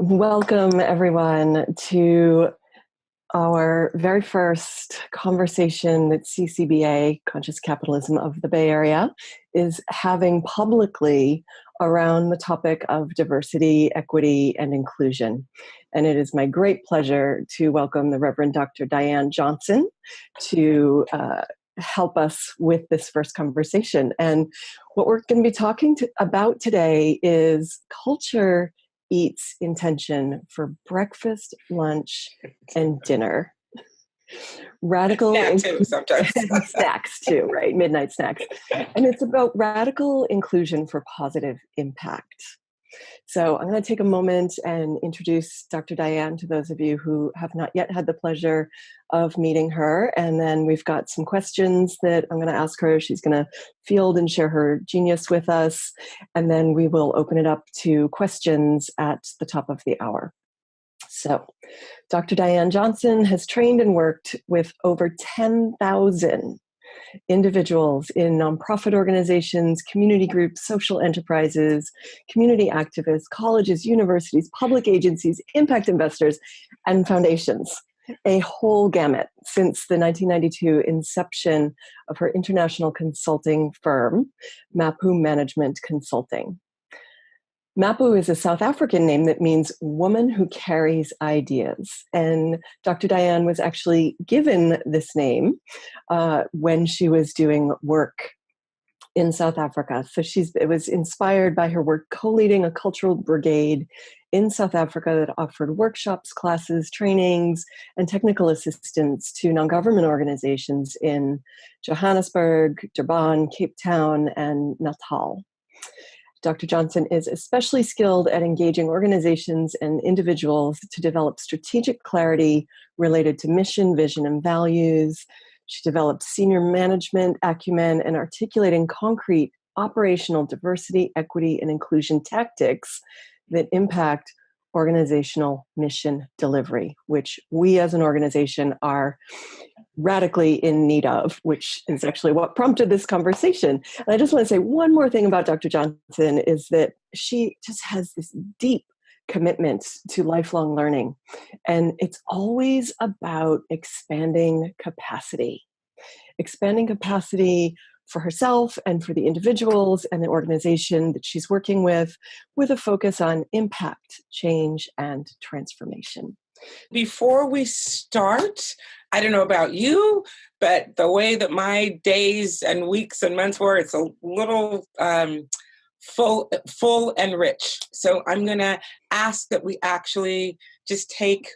Welcome, everyone, to our very first conversation that CCBA, Conscious Capitalism of the Bay Area, is having publicly around the topic of diversity, equity, and inclusion. And it is my great pleasure to welcome the Reverend Dr. Diane Johnson to help us with this first conversation. And what we're going to be talking about today is culture eats intention for breakfast, lunch, and dinner. Radical too, sometimes. snacks too, right? Midnight snacks. And it's about radical inclusion for positive impact. So I'm going to take a moment and introduce Dr. Diane to those of you who have not yet had the pleasure of meeting her. And then we've got some questions that I'm going to ask her. She's going to field and share her genius with us. And then we will open it up to questions at the top of the hour. So Dr. Diane Johnson has trained and worked with over 10,000 individuals in nonprofit organizations, community groups, social enterprises, community activists, colleges, universities, public agencies, impact investors, and foundations. A whole gamut since the 1992 inception of her international consulting firm, Mmapeu Management Consulting. Mmapeu is a South African name that means woman who carries ideas. And Dr. Diane was actually given this name when she was doing work in South Africa. So it was inspired by her work co-leading a cultural brigade in South Africa that offered workshops, classes, trainings, and technical assistance to non-government organizations in Johannesburg, Durban, Cape Town, and Natal. Dr. Johnson is especially skilled at engaging organizations and individuals to develop strategic clarity related to mission, vision, and values. She develops senior management acumen and articulating concrete operational diversity, equity, and inclusion tactics that impact organizational mission delivery, which we as an organization are radically in need of, which is actually what prompted this conversation. And I just want to say one more thing about Dr. Johnson is that she just has this deep commitment to lifelong learning. And it's always about expanding capacity for herself and for the individuals and the organization that she's working with a focus on impact, change, and transformation. Before we start, I don't know about you, but the way that my days and weeks and months were, it's a little full and rich. So I'm going to ask that we actually just take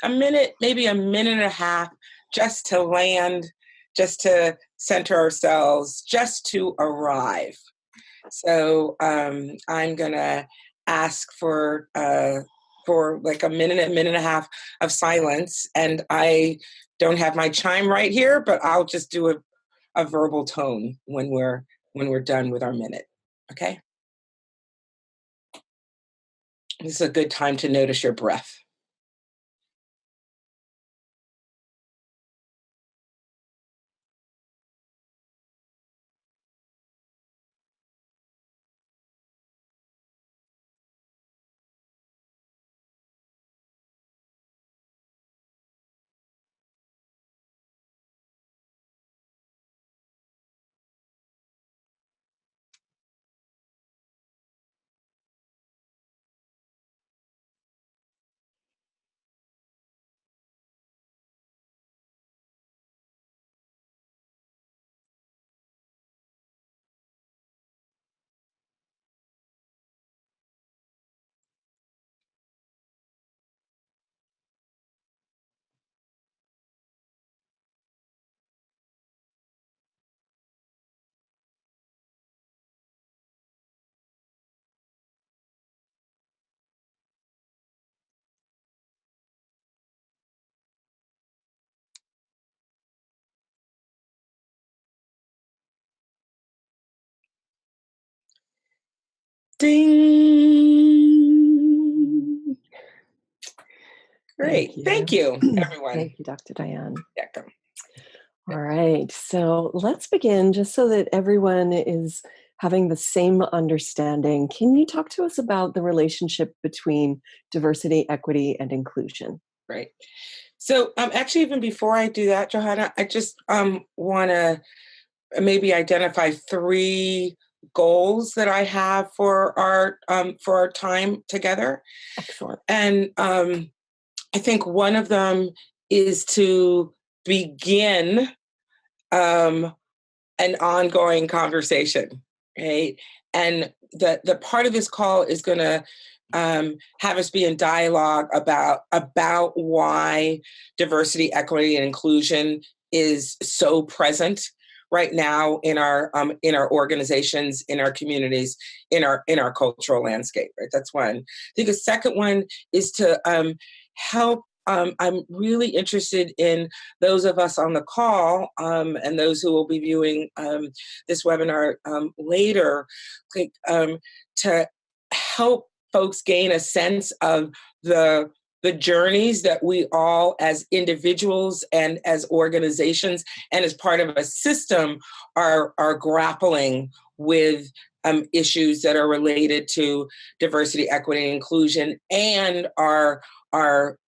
a minute, maybe a minute and a half, just to land, just to center ourselves, just to arrive. So I'm going to ask for like a minute and a half of silence. And I don't have my chime right here, but I'll just do a verbal tone when we're done with our minute. Okay? This is a good time to notice your breath. Ding! Great. Thank you, everyone. Thank you, Dr. Diane. Welcome. All right. So let's begin just so that everyone is having the same understanding. Can you talk to us about the relationship between diversity, equity, and inclusion? Right. So actually, even before I do that, Johanna, I just want to maybe identify three goals that I have for our time together. Excellent. And I think one of them is to begin an ongoing conversation, right? And the part of this call is going to have us be in dialogue about why diversity, equity, and inclusion is so present right now in our organizations, in our communities, in our cultural landscape. Right, that's one. I think the second one is to help. I'm really interested in those of us on the call and those who will be viewing this webinar later, to help folks gain a sense of the journeys that we all as individuals and as organizations and as part of a system are grappling with issues that are related to diversity, equity, and inclusion and our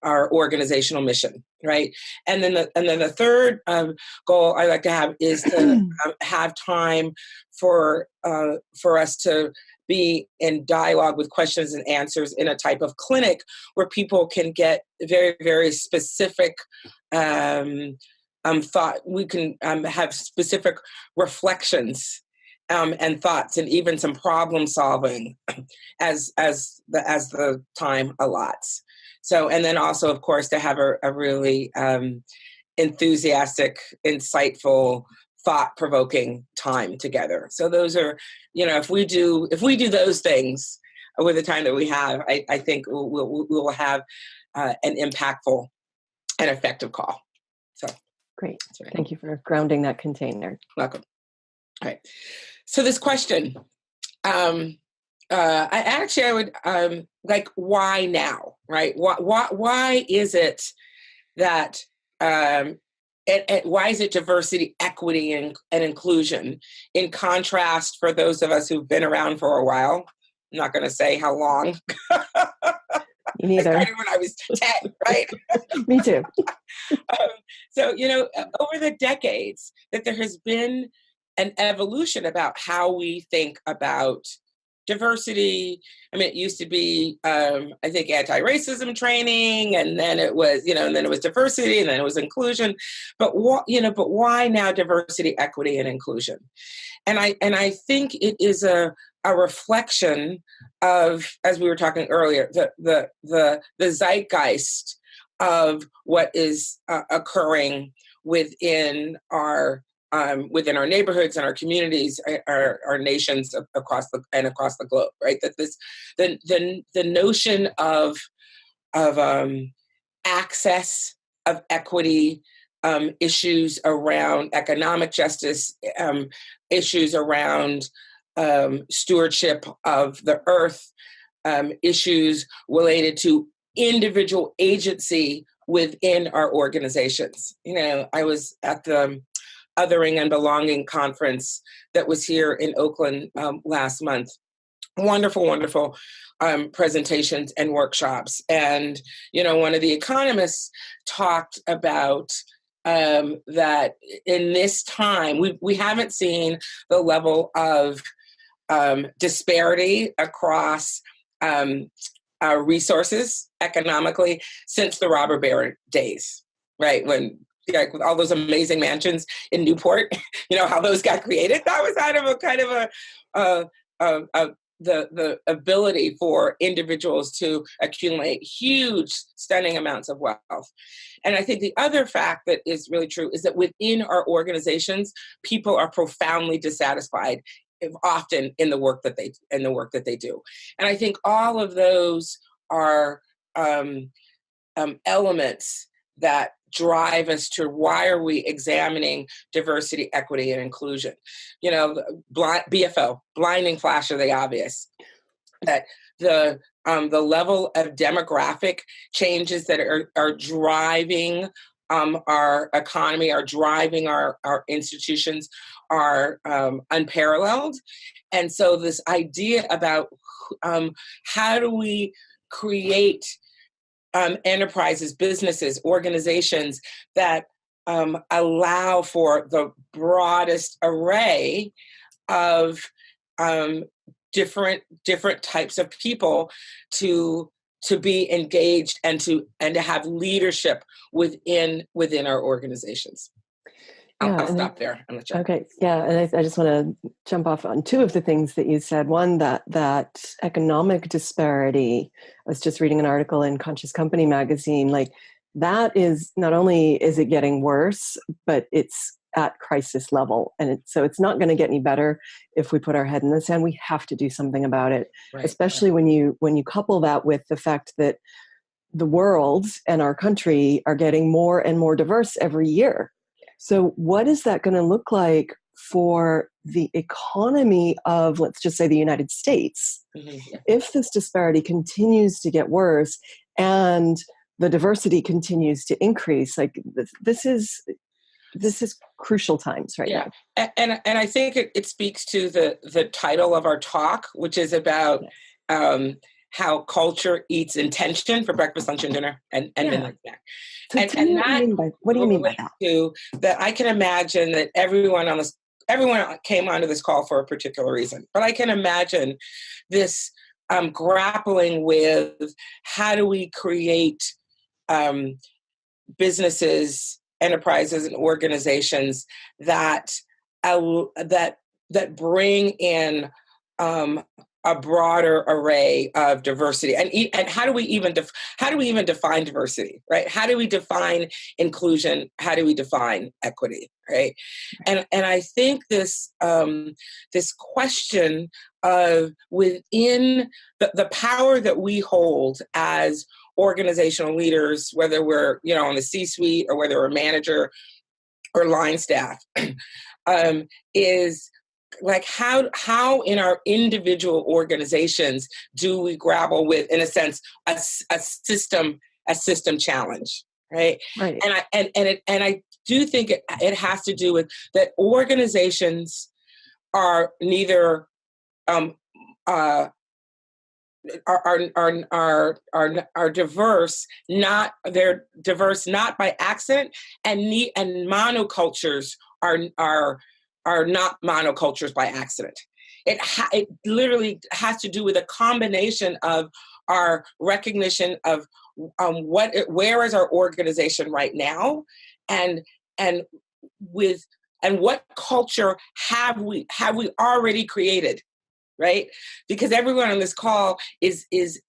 organizational mission, right? And then the third goal I like to have is to have time for us to be in dialogue with questions and answers in a type of clinic where people can get very, very specific thought. We can have specific reflections and thoughts, and even some problem solving as the time allots. So, and then also, of course, to have a really enthusiastic, insightful, thought-provoking time together. So those are, if we do those things with the time that we have, I think we'll have an impactful and effective call. So great. Right. Thank you for grounding that container. Welcome. All right. So this question, I would like, why now, right? Why is it that, and why is it diversity, equity, and inclusion? In contrast, for those of us who've been around for a while, I'm not going to say how long. Me neither. I started when I was 10, right? Me too. So, over the decades that there has been an evolution about how we think about diversity. I mean, it used to be, I think, anti-racism training, and then it was, and then it was diversity, and then it was inclusion. But why now diversity, equity, and inclusion? And I think it is a reflection of, as we were talking earlier, the zeitgeist of what is occurring within our neighborhoods and our communities, our nations across the globe, right? That the notion of access, of equity, issues around economic justice, issues around stewardship of the earth, issues related to individual agency within our organizations. I was at the Othering and Belonging conference that was here in Oakland last month. Wonderful, wonderful presentations and workshops. And, one of the economists talked about that in this time, we haven't seen the level of disparity across resources economically since the robber baron days, right? When with all those amazing mansions in Newport, how those got created. That was out of a kind of the ability for individuals to accumulate huge, stunning amounts of wealth. And I think the other fact that is really true is that within our organizations, people are profoundly dissatisfied, often in the work that they do. And I think all of those are elements that drive us to why are we examining diversity, equity, and inclusion. BFO, blinding flash of the obvious, that the level of demographic changes that are driving our economy, are driving our institutions, are unparalleled. And so this idea about how do we create enterprises, businesses, organizations that allow for the broadest array of different types of people to be engaged and to have leadership within our organizations. I'll stop there. Okay, yeah, and I just want to jump off on two of the things that you said. One, that economic disparity. I was just reading an article in Conscious Company magazine. Like, that is, not only is it getting worse, but it's at crisis level, and so it's not going to get any better if we put our head in the sand. We have to do something about it, right, especially when you couple that with the fact that the world and our country are getting more and more diverse every year. So what is that going to look like for the economy of, let's just say, the United States, if this disparity continues to get worse and the diversity continues to increase? Like, this is crucial times right now. And I think it speaks to the title of our talk, which is about how culture eats intention for breakfast, lunch, and dinner, and midnight snack. So what do you mean by that? That I can imagine that everyone came onto this call for a particular reason, but I can imagine this grappling with how do we create businesses, enterprises, and organizations that bring in a broader array of diversity, and how do we even define diversity, right? How do we define inclusion? How do we define equity, right? And I think this question of within the power that we hold as organizational leaders, whether we're on the C-suite or whether we're a manager or line staff, is like how in our individual organizations do we grapple with, in a sense, a system challenge, right? And I do think it has to do with that organizations are neither are diverse, they're diverse not by accident, and monocultures are not monocultures by accident. It literally has to do with a combination of our recognition of where is our organization right now, and what culture have we already created, right? Because everyone on this call is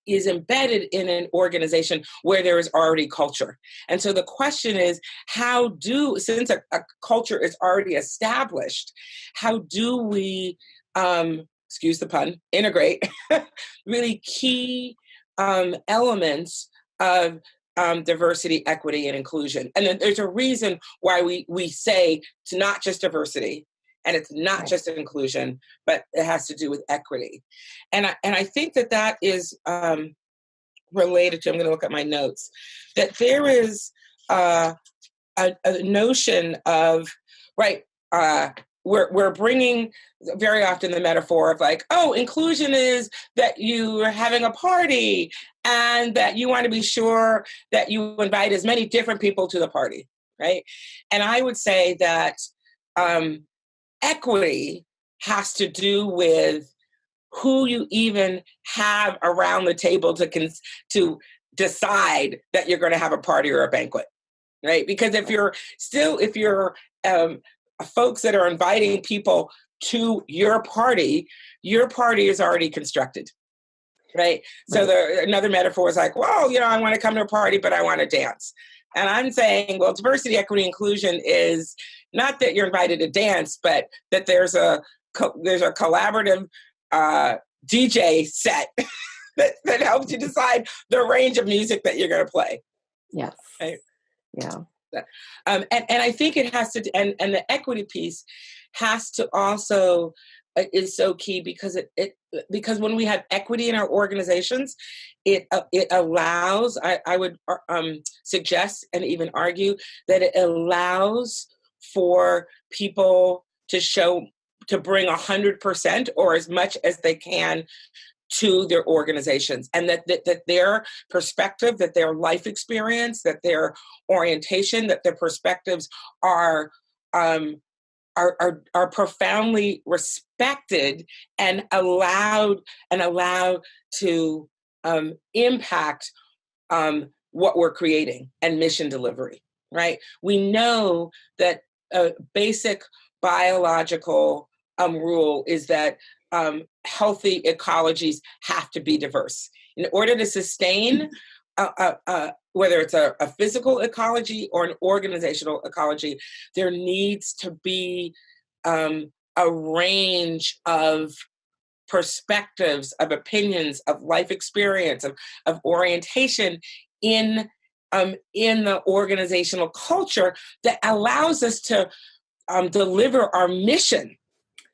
embedded in an organization where there is already culture. And so the question is, since a culture is already established, how do we, excuse the pun, integrate really key elements of diversity, equity, and inclusion? And then there's a reason why we say it's not just diversity, and it's not just inclusion, but it has to do with equity. And I think that is related to, I'm going to look at my notes, that there is a notion of, we're bringing very often the metaphor of like, oh, inclusion is that you're having a party and that you want to be sure that you invite as many different people to the party, right? And I would say that equity has to do with who you even have around the table to decide that you're going to have a party or a banquet, right? Because if you're folks that are inviting people to your party is already constructed, right? So another metaphor is like, well, I want to come to a party, but I want to dance. And I'm saying, well, diversity, equity, inclusion is not that you're invited to dance, but that there's a collaborative DJ set that helps you decide the range of music that you're going to play. Yes. Right? Yeah. And I think it has to, and the equity piece has to also is so key because because when we have equity in our organizations, it allows, I would suggest and even argue that it allows for people to bring 100% or as much as they can to their organizations, and that their perspective, that their life experience, that their orientation, that their perspectives are profoundly respected and allowed to impact what we're creating and mission delivery, right? We know that a basic biological rule is that healthy ecologies have to be diverse. In order to sustain whether it's a physical ecology or an organizational ecology, there needs to be a range of perspectives, of opinions, of life experience, of orientation in the organizational culture that allows us to deliver our mission,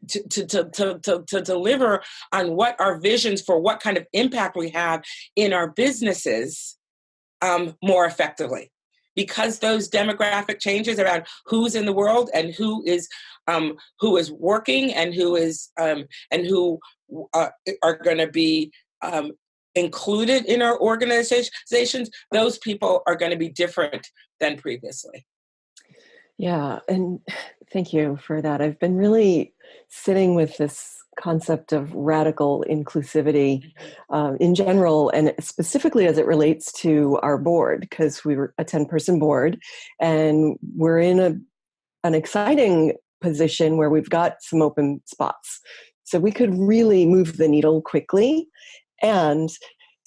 to deliver on what our visions for what kind of impact we have in our businesses more effectively. Because those demographic changes around who's in the world and who is working and who are going to be included in our organizations, those people are going to be different than previously. Yeah, and thank you for that. I've been really sitting with this concept of radical inclusivity in general, and specifically as it relates to our board, because we were a 10-person board, and we're in an exciting position where we've got some open spots. So we could really move the needle quickly. And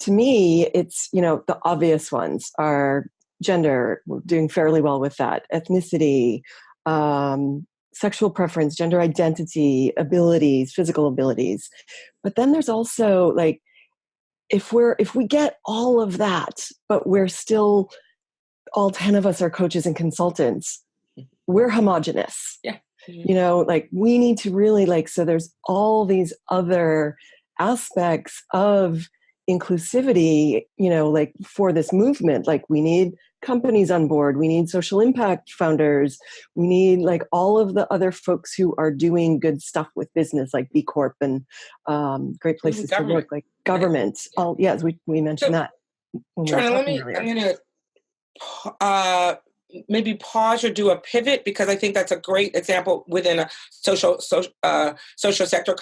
to me, it's, the obvious ones are gender, we're doing fairly well with that, ethnicity, sexual preference, gender identity, abilities, physical abilities. But then there's also if we get all of that, but we're still, all 10 of us are coaches and consultants, we're homogenous. Yeah. We need to really so there's all these other aspects of inclusivity, for this movement. We need companies on board, we need social impact founders, we need all of the other folks who are doing good stuff with business, like B Corp and great places to work, like government. Yeah. All yes, we mentioned that when we were talking earlier. I'm going to maybe pause or do a pivot, because I think that's a great example within a social sector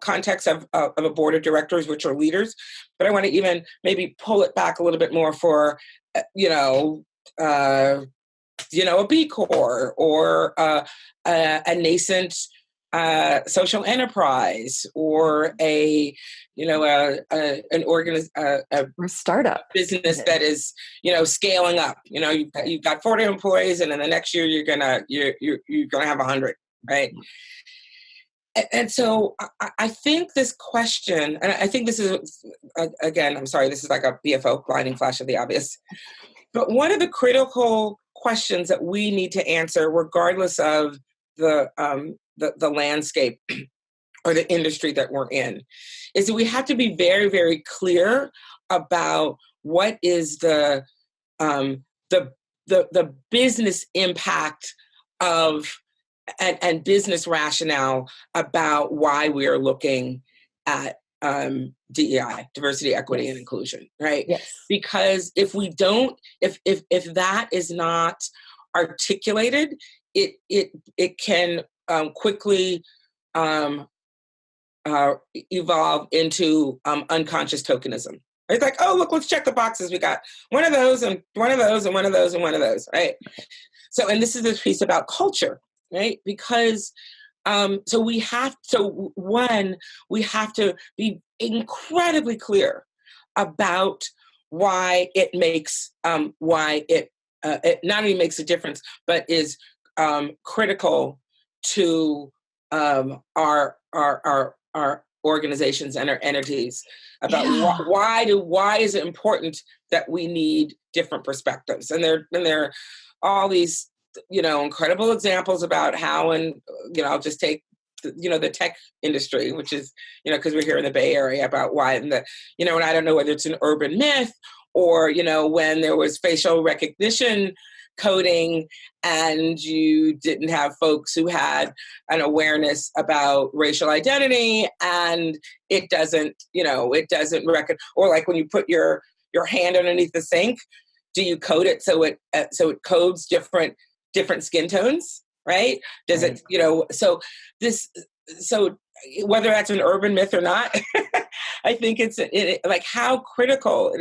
context of a board of directors, which are leaders. But I want to even maybe pull it back a little bit more for, a B Corp or a nascent social enterprise, or an or startup business that is scaling up. You've got 40 employees, and then the next year you're gonna have 100, right? And so I think this question, and I think this is, again, I'm sorry, this is like a BFO, blinding flash of the obvious, but one of the critical questions that we need to answer, regardless of the landscape or the industry that we're in, is that we have to be very, very clear about what is the business impact of and business rationale about why we are looking at DEI, diversity, equity, and inclusion, right? Yes. Because if we don't, if that is not articulated, it can quickly evolve into unconscious tokenism. It's like, oh, look, let's check the boxes. We got one of those and one of those and one of those and one of those, right? So, and this is this piece about culture, right? Because we have to be incredibly clear about why it makes it not only makes a difference, but is critical to our organizations and our entities, about why is it important that we need different perspectives. And there are all these incredible examples about how, and I'll just take the tech industry, which is, because we're here in the Bay Area, about why, and and I don't know whether it's an urban myth or, when there was facial recognition coding and you didn't have folks who had an awareness about racial identity, and it doesn't record, or like when you put your hand underneath the sink, do you code it so it codes different skin tones, right? Does Right. it, so whether that's an urban myth or not, I think it's like how critical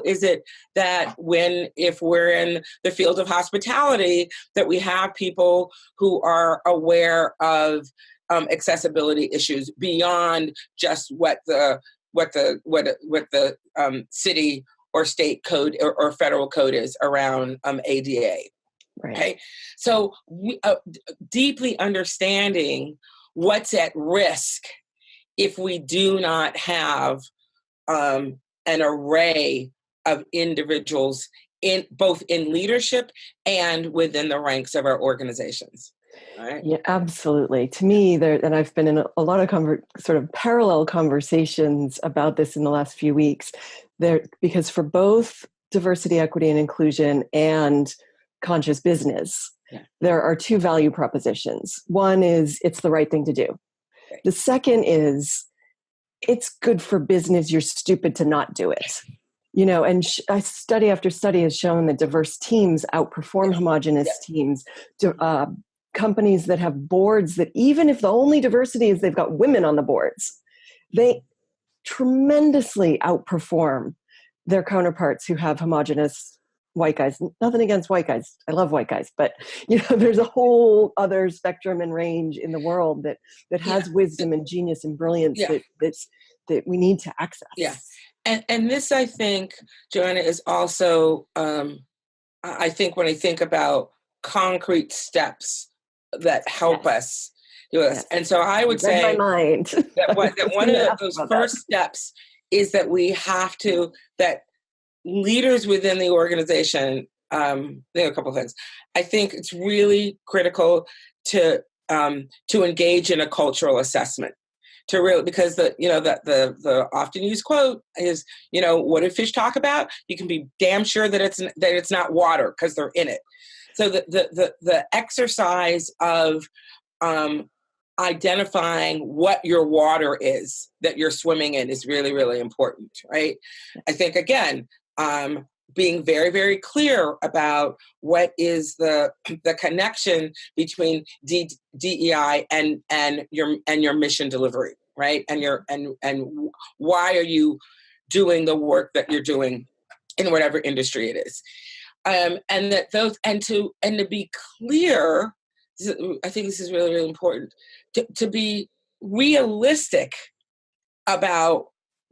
is it that if we're in the field of hospitality, that we have people who are aware of accessibility issues beyond just what the city or state code or federal code is around ADA. Right. Okay, so we, deeply understanding what's at risk if we do not have an array of individuals in both in leadership and within the ranks of our organizations. Right? Yeah, absolutely. To me, and I've been in a lot of sort of parallel conversations about this in the last few weeks. Because for both diversity, equity, and inclusion and conscious business, there are two value propositions. One is it's the right thing to do. Okay. The second is it's good for business. You're stupid to not do it. And study after study has shown that diverse teams outperform homogenous teams. Companies that have boards that, even if the only diversity is they've got women on the boards, they tremendously outperform their counterparts who have homogenous white guys. Nothing against white guys. I love white guys, but there's a whole other spectrum and range in the world that has wisdom and genius and brilliance that we need to access. Yeah. And this, I think, Johanna, is also, I think when I think about concrete steps that help us do this. Yes. And so I would say my mind. that one of those first steps is that we have to, that leaders within the organization, there are a couple of things. I think it's really critical to engage in a cultural assessment. Because the often used quote is, what do fish talk about? You can be damn sure that it's not water because they're in it. So the exercise of identifying what your water is that you're swimming in is really, really important, right? I think, again, being very, very clear about what is the connection between DEI and your mission delivery, right? And why are you doing the work that you're doing in whatever industry it is? And to be clear, I think this is really, really important, to be realistic about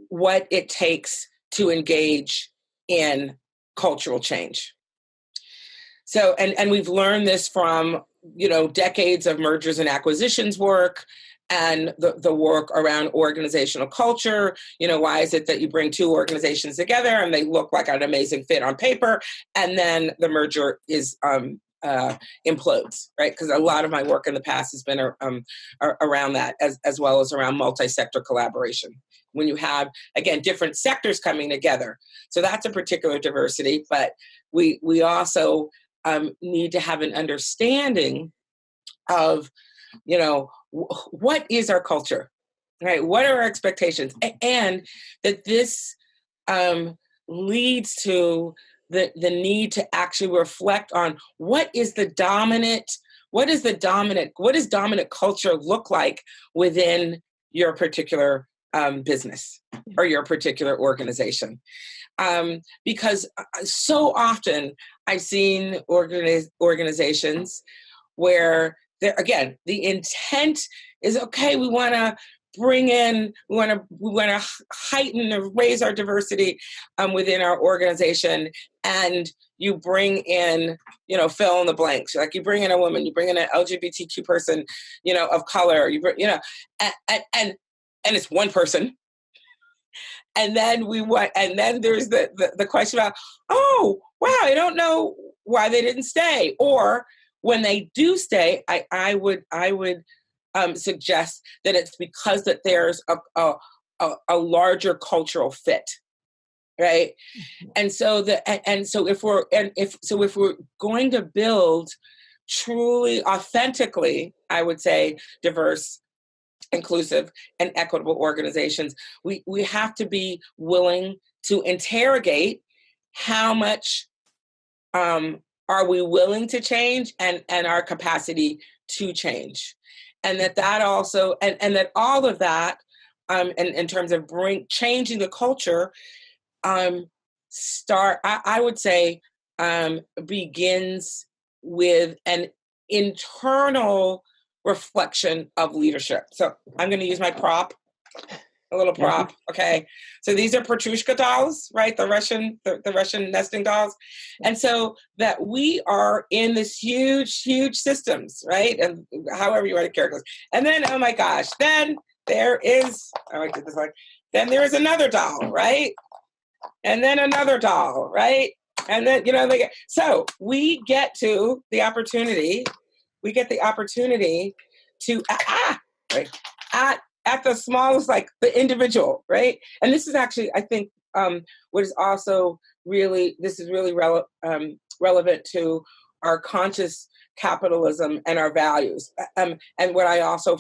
what it takes to engage in cultural change. So, and we've learned this from, decades of mergers and acquisitions work and the work around organizational culture. Why is it that you bring two organizations together and they look like an amazing fit on paper, and then the merger is implodes, right? Because a lot of my work in the past has been around that, as well as around multi-sector collaboration. When you have, again, different sectors coming together. So that's a particular diversity, but we also need to have an understanding of, what is our culture, right? What are our expectations? And that this leads to the need to actually reflect on what does dominant culture look like within your particular business or your particular organization. Because so often I've seen organizations where again, the intent is, okay, we want to heighten or raise our diversity within our organization. And you bring in, fill in the blanks. Like you bring in a woman, you bring in an LGBTQ person, of color, and it's one person. And then there's the question about, oh, wow, I don't know why they didn't stay. Or when they do stay, I would suggests that it's because that there's a larger cultural fit, right? And so if we're going to build truly, authentically, I would say, diverse, inclusive, and equitable organizations, we have to be willing to interrogate how much are we willing to change and our capacity to change. And that also, and that all of that, in terms of changing the culture, I would say, begins with an internal reflection of leadership. So I'm going to use my prop, a little prop. Okay. So these are Petrushka dolls, right? The Russian nesting dolls. And so that we are in this huge, huge systems, right? And however you want to characterize. And then, oh my gosh, then there is, I did this like, then there is another doll, right? And then another doll, right? And then, so we get the opportunity to, right, at the smallest, like the individual, right? And this is actually, I think, what is also really, this is really relevant to our conscious capitalism and our values. And what I also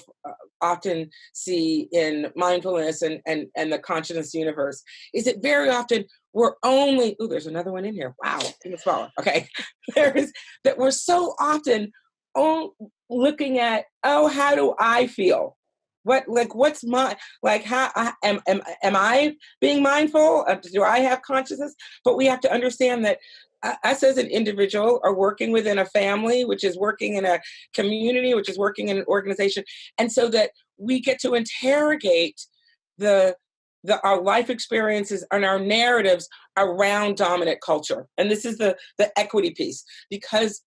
often see in mindfulness and the consciousness universe is that very often we're only, there's another one in here. Wow, even smaller. Okay. That we're so often looking at, how do I feel? What's my, how am I being mindful? Do I have consciousness? But we have to understand that us as an individual are working within a family, which is working in a community, which is working in an organization. And so that we get to interrogate our life experiences and our narratives around dominant culture. And this is the equity piece, because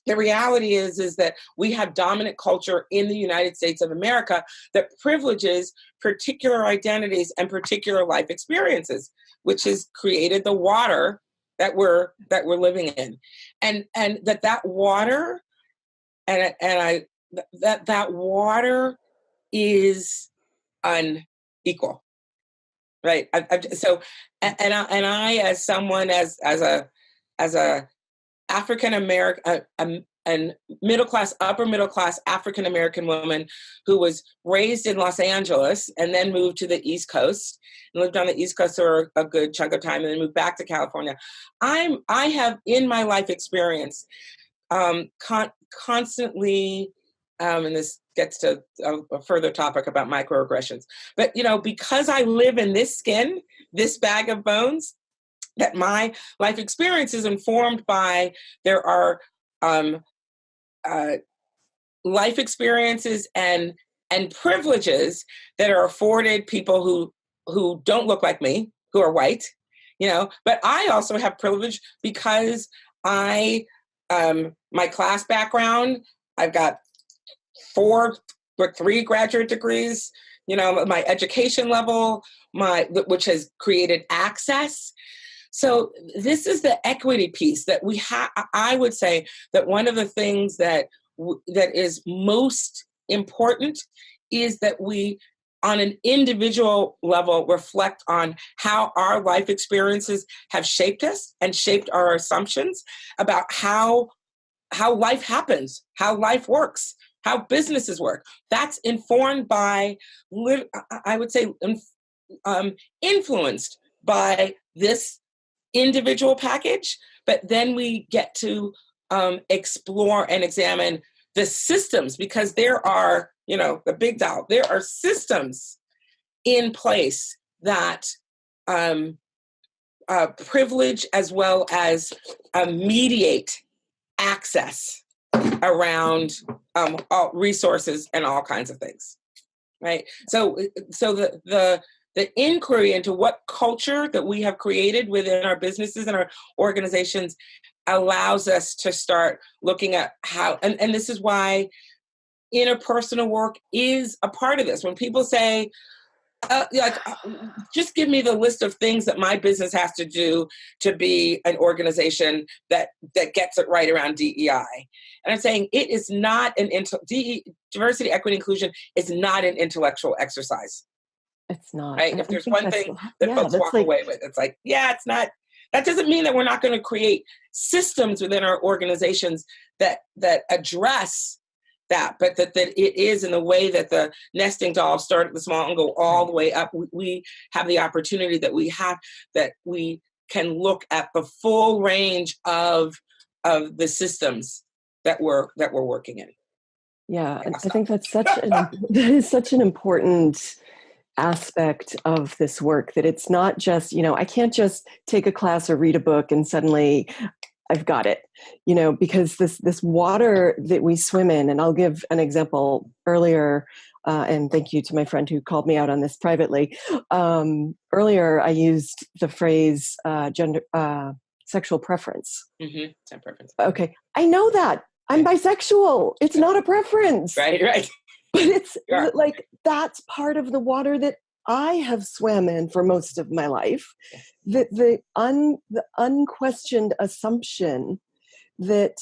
the reality is that we have dominant culture in the United States of America that privileges particular identities and particular life experiences, which has created the water that we're living in, and that water, that water is unequal, right? I as someone as a African American and upper middle class African American woman who was raised in Los Angeles and then moved to the East Coast and lived on the East Coast for a good chunk of time and then moved back to California. I have in my life experience constantly, and this gets to a further topic about microaggressions, but because I live in this skin, this bag of bones, that my life experience is informed by, there are life experiences and privileges that are afforded people who don't look like me, who are white, but I also have privilege because my class background, I've got 3 graduate degrees, my education level, which has created access. So this is the equity piece that we have. I would say that one of the things that is most important is that we, on an individual level, reflect on how our life experiences have shaped us and shaped our assumptions about how life happens, how life works, how businesses work. That's informed by, I would say, influenced by this individual package, but then we get to explore and examine the systems, because there are, the big doll, there are systems in place that privilege as well as mediate access around all resources and all kinds of things, right? So the inquiry into what culture that we have created within our businesses and our organizations allows us to start looking at how, and this is why interpersonal work is a part of this. When people say, Just give me the list of things that my business has to do to be an organization that gets it right around DEI. And I'm saying it is not diversity, equity, inclusion is not an intellectual exercise. It's not. Right? If there's one thing that folks walk away with, it's like, yeah, it's not. That doesn't mean that we're not going to create systems within our organizations that address that, but that it is in the way that the nesting dolls start at the small and go all the way up. We have the opportunity that we can look at the full range of the systems that we're working in. Yeah, and I think that's that is such an important aspect of this work, that it's not just, I can't just take a class or read a book and suddenly I've got it, because this water that we swim in, and I'll give an example earlier, and thank you to my friend who called me out on this privately. Earlier, I used the phrase sexual preference. Mm-hmm. Preference. Okay, I know that. I'm bisexual. It's not a preference. Right. But it's like, that's part of the water that I have swam in for most of my life. The unquestioned assumption that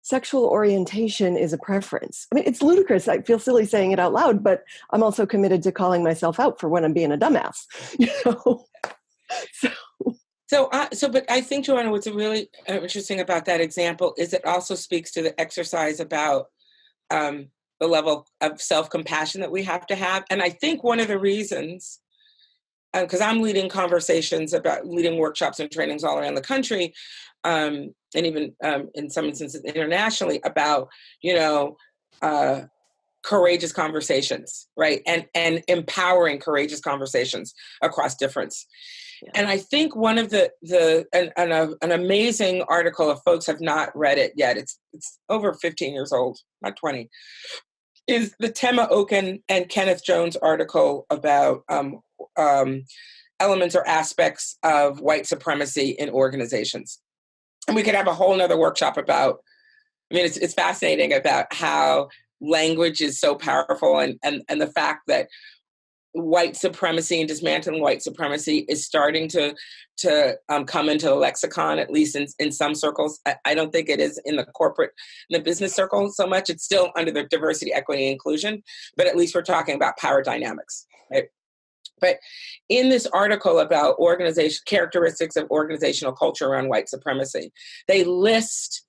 sexual orientation is a preference. I mean, it's ludicrous. I feel silly saying it out loud, but I'm also committed to calling myself out for when I'm being a dumbass. But I think, Johanna, what's really interesting about that example is it also speaks to the exercise about the level of self-compassion that we have to have. And I think one of the reasons, because I'm leading workshops and trainings all around the country, and even in some instances internationally, about, courageous conversations, right? And empowering courageous conversations across difference. Yeah. And I think one of an amazing article, if folks have not read it yet, it's over 15 years old, not 20, is the Tema Okun and Kenneth Jones article about elements or aspects of white supremacy in organizations. And we could have a whole nother workshop about, it's fascinating about how language is so powerful, and the fact that white supremacy and dismantling white supremacy is starting to come into the lexicon, at least in some circles. I don't think it is in the business circle so much. It's still under the diversity, equity, and inclusion, but at least we're talking about power dynamics, right? But in this article about characteristics of organizational culture around white supremacy, they list,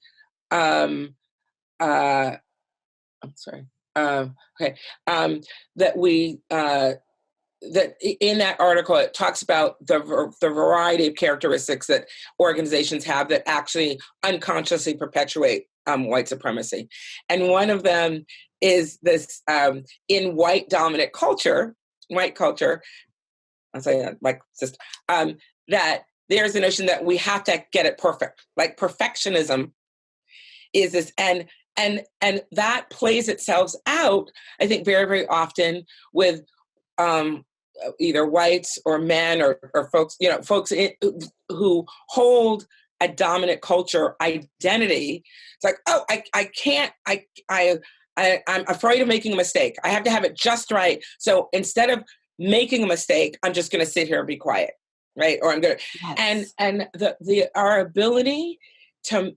that in that article, it talks about the variety of characteristics that organizations have that actually unconsciously perpetuate white supremacy. And one of them is this, in white culture, I'll say that, that there's a notion that we have to get it perfect. Like perfectionism is this, and that plays itself out, I think, very, very often with either whites or men or folks, folks who hold a dominant culture identity. It's like, oh, I'm afraid of making a mistake. I have to have it just right. So instead of making a mistake, I'm just going to sit here and be quiet, right? Or I'm going to, yes. And our ability to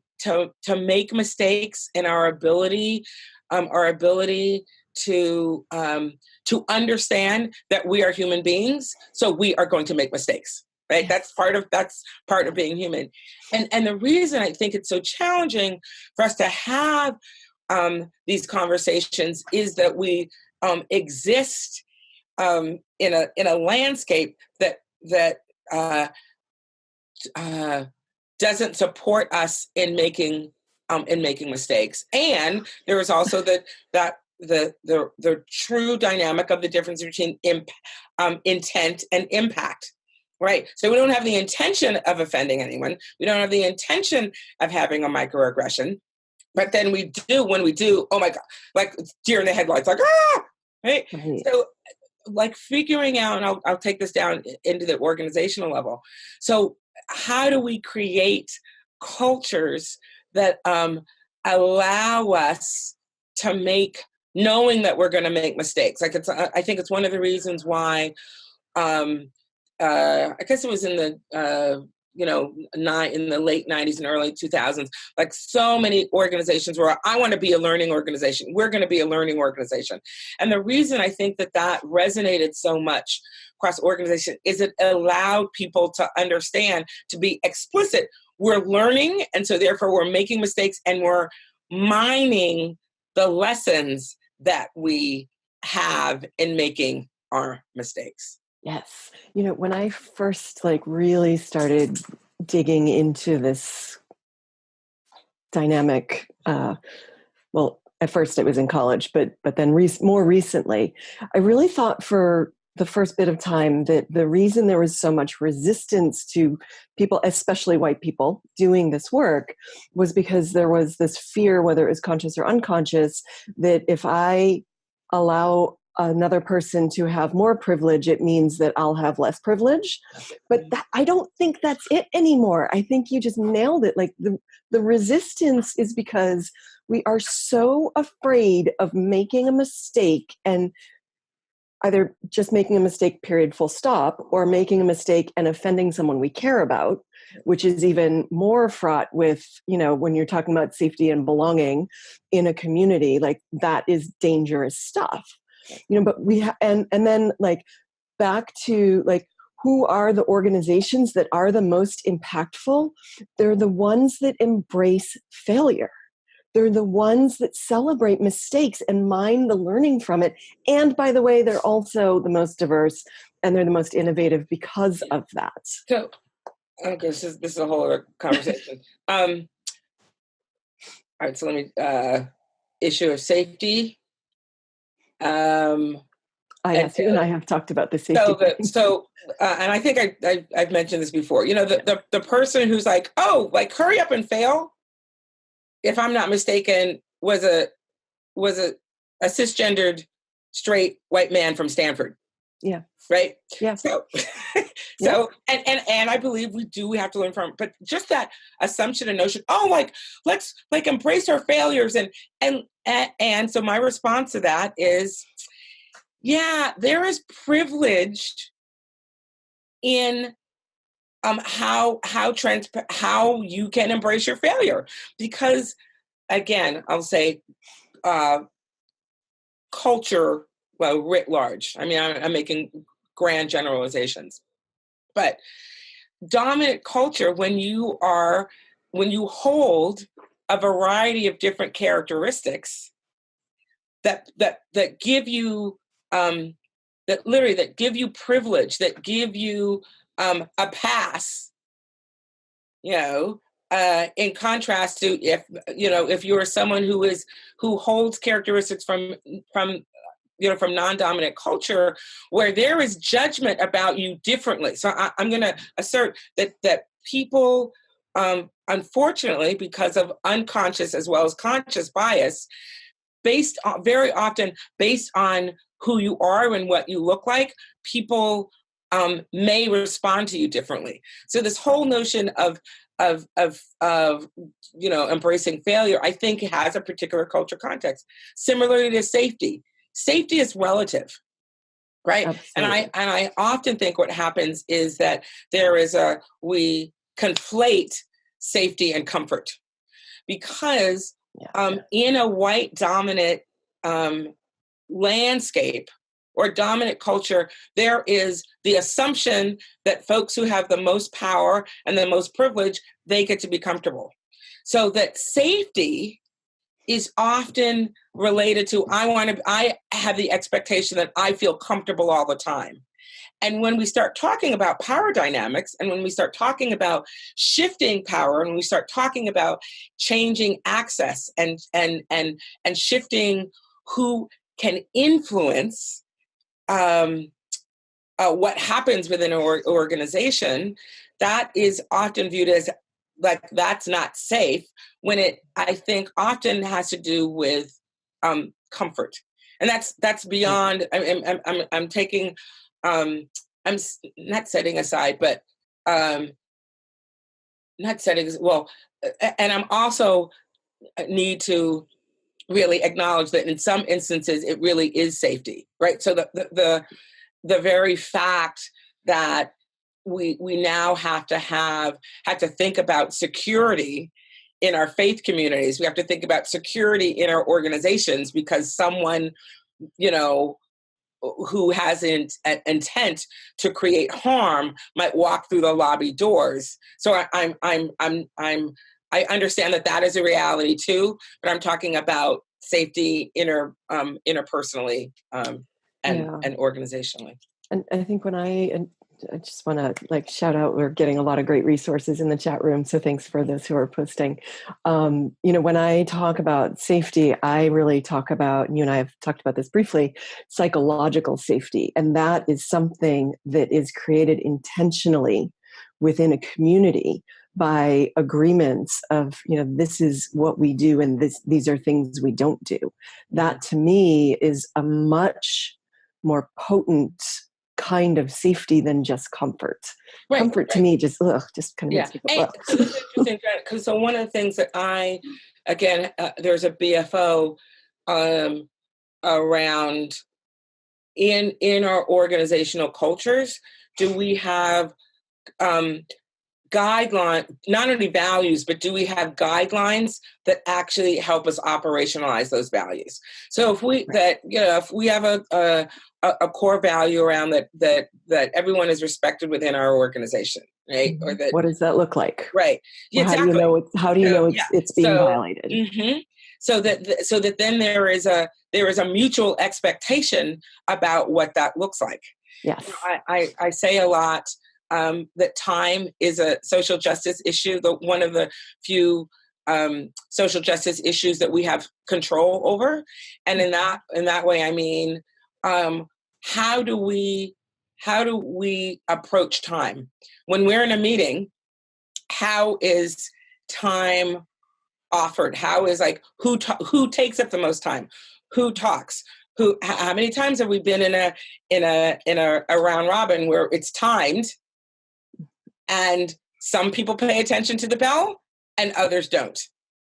make mistakes, and our ability to understand that we are human beings, so we are going to make mistakes, right? Yes. That's part of being human. And the reason I think it's so challenging for us to have these conversations is that we exist in a landscape that doesn't support us in making mistakes. And there is also the true dynamic of the difference between intent and impact, right? So we don't have the intention of offending anyone. We don't have the intention of having a microaggression, but then we do, when we do, oh my God, like deer in the headlights, like, right? So like figuring out, and I'll take this down into the organizational level. So how do we create cultures that allow us to knowing that we're going to make mistakes? Like I think it's one of the reasons why I guess it was in the in the late 90s and early 2000s, like so many organizations were, I want to be a learning organization. We're going to be a learning organization. And the reason I think that resonated so much across organization is it allowed people to understand, to be explicit. We're learning, and so therefore we're making mistakes, and we're mining the lessons that we have in making our mistakes. Yes. When I first really started digging into this dynamic, well, at first it was in college, but then more recently, I really thought for the first bit of time that the reason there was so much resistance to people, especially white people, doing this work was because there was this fear, whether it was conscious or unconscious, that if I allow another person to have more privilege, it means that I'll have less privilege. But I don't think that's it anymore. I think you just nailed it. Like the resistance is because we are so afraid of making a mistake, and either just making a mistake, period, full stop, or making a mistake and offending someone we care about, which is even more fraught with, when you're talking about safety and belonging in a community, like that is dangerous stuff. But we and then back to who are the organizations that are the most impactful? They're the ones that embrace failure. They're the ones that celebrate mistakes and mine the learning from it. And by the way, they're also the most diverse, and they're the most innovative because of that. So, okay, so this is a whole other conversation. All right, so let me issue of safety. You and I have talked about the safety. And I think I've mentioned this before. The person who's hurry up and fail, if I'm not mistaken, was a cisgendered straight white man from Stanford. Yeah. Right. Yeah. And I believe we have to learn from it. But just that assumption and notion, let's embrace our failures, and so my response to that is, yeah, there is privilege in how you can embrace your failure, because again, I'll say culture, well, writ large. I mean, I'm making grand generalizations, but dominant culture, when you hold a variety of different characteristics that give you that give you privilege, that give you a pass, in contrast to if you're someone who holds characteristics from non-dominant culture, where there is judgment about you differently. So I'm going to assert that people, unfortunately, because of unconscious as well as conscious bias, very often based on who you are and what you look like, people may respond to you differently. So this whole notion of embracing failure, I think, has a particular culture context. Similarly to safety. Safety is relative, right? Absolutely. And I often think what happens is that we conflate safety and comfort, because in a white dominant landscape or dominant culture, there is the assumption that folks who have the most power and the most privilege, they get to be comfortable. So that safety is often related to, I have the expectation that I feel comfortable all the time. And when we start talking about power dynamics, and when we start talking about shifting power, and we start talking about changing access and shifting who can influence what happens within an organization, that is often viewed as that's not safe, when it, I think, often has to do with comfort. And that's beyond, I'm taking, I'm not setting aside, but not setting, well, and I'm also need to really acknowledge that in some instances it really is safety, right? So the very fact that we now have to think about security in our faith communities. We have to think about security in our organizations because someone, who has an intent to create harm might walk through the lobby doors. So I understand that is a reality too, but I'm talking about safety interpersonally and organizationally. And I think I just want to shout out, we're getting a lot of great resources in the chat room. So thanks for those who are posting. When I talk about safety, I really talk about, and you and I have talked about this briefly, psychological safety. And that is something that is created intentionally within a community by agreements of, this is what we do and these are things we don't do. That to me is a much more potent kind of safety than just comfort. Right, comfort to me just kind of makes me go, so it's interesting because so one of the things that there's a BFO around in our organizational cultures. Do we have guideline, not only values, but do we have guidelines that actually help us operationalize those values? So if we if we have a core value around that everyone is respected within our organization, right? Mm-hmm. Or that, what does that look like? Right. Yeah, exactly. How do you know it's being violated? Mm-hmm. So that then there is a mutual expectation about what that looks like. Yes. I say a lot that time is a social justice issue, one of the few social justice issues that we have control over. And in that way, I mean, how do we approach time when we're in a meeting? How is time offered? How is who takes up the most time? Who talks? How many times have we been in a round robin where it's timed, and some people pay attention to the bell and others don't,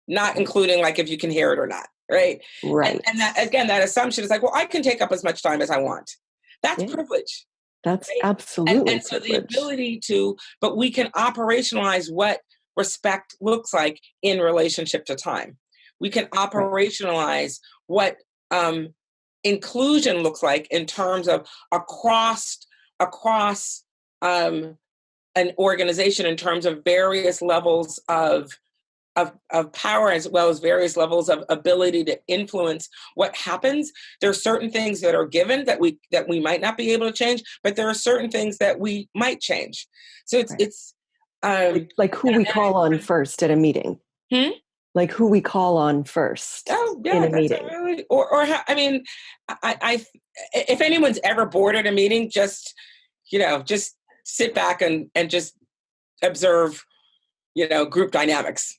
not including if you can hear it or not, right? Right. And that, again, that assumption is well, I can take up as much time as I want. That's privilege. That's right? absolutely and so privilege. the ability but we can operationalize what respect looks like in relationship to time. We can operationalize what inclusion looks like in terms of across an organization, in terms of various levels of power, as well as various levels of ability to influence what happens. There are certain things that are given that we might not be able to change, but there are certain things that we might change. So it's like who we call on first at a meeting. Like who we call on first in a meeting. I if anyone's ever bored at a meeting, just sit back and just observe, group dynamics.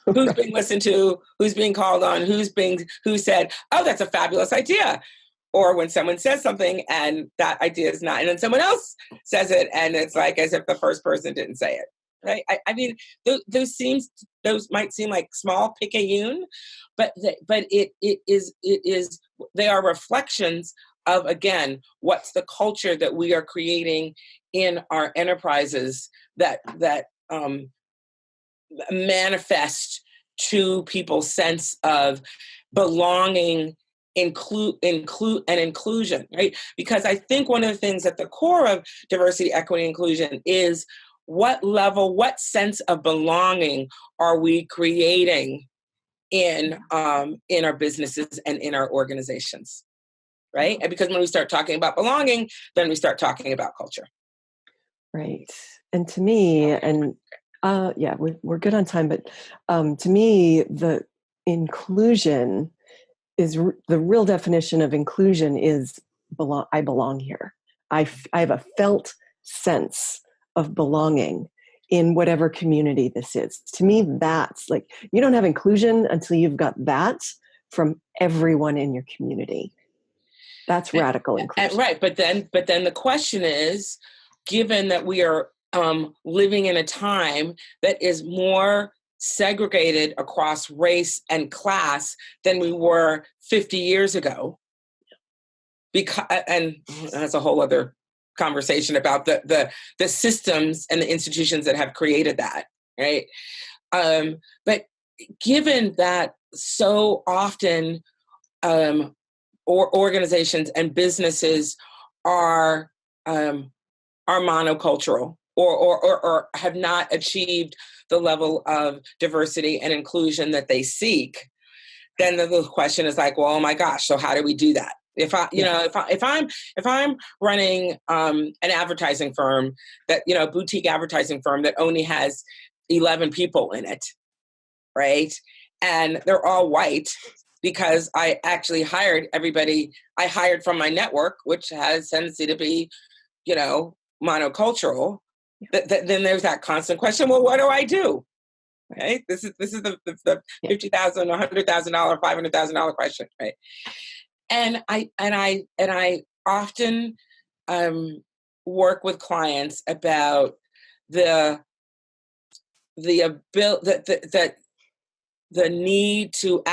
Who's being listened to, who's being called on, who said, oh, that's a fabulous idea. Or when someone says something and that idea is not, and then someone else says it and it's as if the first person didn't say it. Right? I mean, those might seem like small picayune, but it is they are reflections of, again, what's the culture that we are creating in our enterprises that manifest to people's sense of belonging, inclusion, right? Because I think one of the things at the core of diversity, equity, inclusion is what sense of belonging are we creating in our businesses and in our organizations, right? And because when we start talking about belonging, then we start talking about culture. Right. And to me, and we're good on time, but to me, the inclusion is the real definition of inclusion is I belong here. I have a felt sense of belonging in whatever community this is. To me, that's you don't have inclusion until you've got that from everyone in your community. That's radical inclusion. Right. But then the question is, given that we are living in a time that is more segregated across race and class than we were 50 years ago, because, and that's a whole other conversation about the systems and the institutions that have created that, right? But given that so often organizations and businesses are monocultural or have not achieved the level of diversity and inclusion that they seek, then the question is like, well, oh my gosh, so how do we do that? If I'm running an advertising firm that, boutique advertising firm that only has 11 people in it, right? And they're all white because I actually hired everybody I hired from my network, which has tendency to be, monocultural. Then there's that constant question, well, what do I do? Right? This is the $50,000, $100,000, $500,000 question, right? And I often work with clients about the need to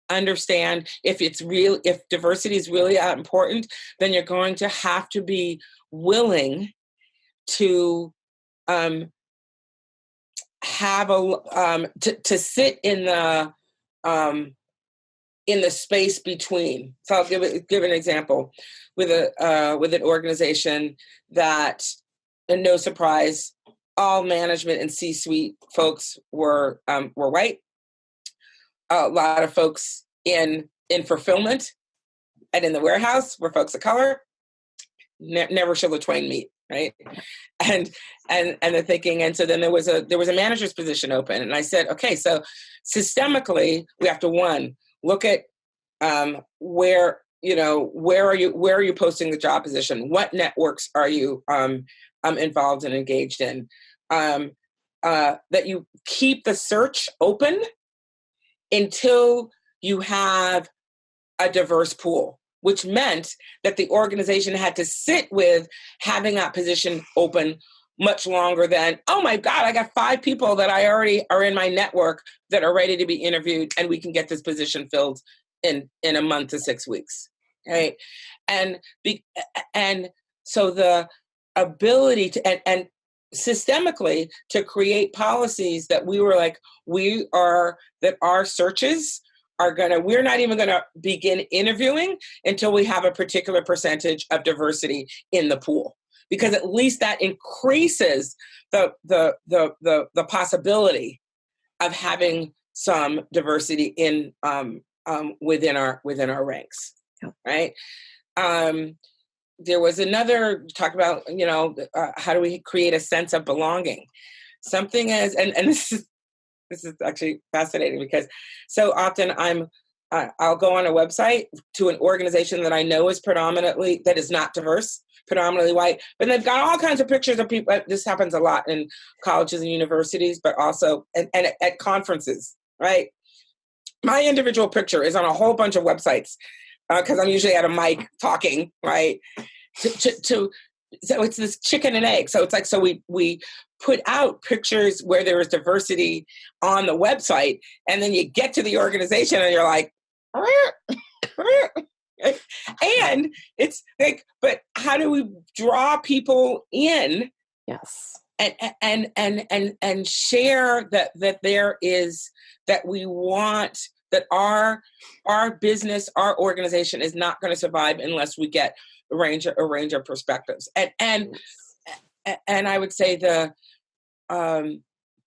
understand if diversity is really important, then you're going to have to be willing to have to sit in the space between. So I'll give an example with an organization that, and no surprise, all management and C-suite folks were white. A lot of folks in fulfillment and in the warehouse were folks of color. Never shall the twain meet, right? And the thinking, and so then there was a manager's position open, and I said, okay, so systemically we have to look at where are you posting the job position? What networks are you involved and engaged in? That you keep the search open until you have a diverse pool, which meant that the organization had to sit with having that position open much longer than, oh my God, I got 5 people that I already are in my network that are ready to be interviewed, and we can get this position filled in a month to 6 weeks, right? And so the ability to, and systemically to create policies that we were like, that our searches we're not even gonna begin interviewing until we have a particular percentage of diversity in the pool, because at least that increases the possibility of having some diversity in within our ranks, right? There was another talk about how do we create a sense of belonging? Something as and this is actually fascinating, because so often I'll go on a website to an organization that I know is that is not diverse, predominantly white, but they've got all kinds of pictures of people. This happens a lot in colleges and universities, but also and at conferences, right? My individual picture is on a whole bunch of websites because I'm usually at a mic talking, right? So it's this chicken and egg. So it's like, so we put out pictures where there is diversity on the website, and then you get to the organization and you're like, and it's like, but how do we draw people in? Yes. And share that there is, that we want, that our business, our organization is not going to survive unless we get a range of perspectives. And I would say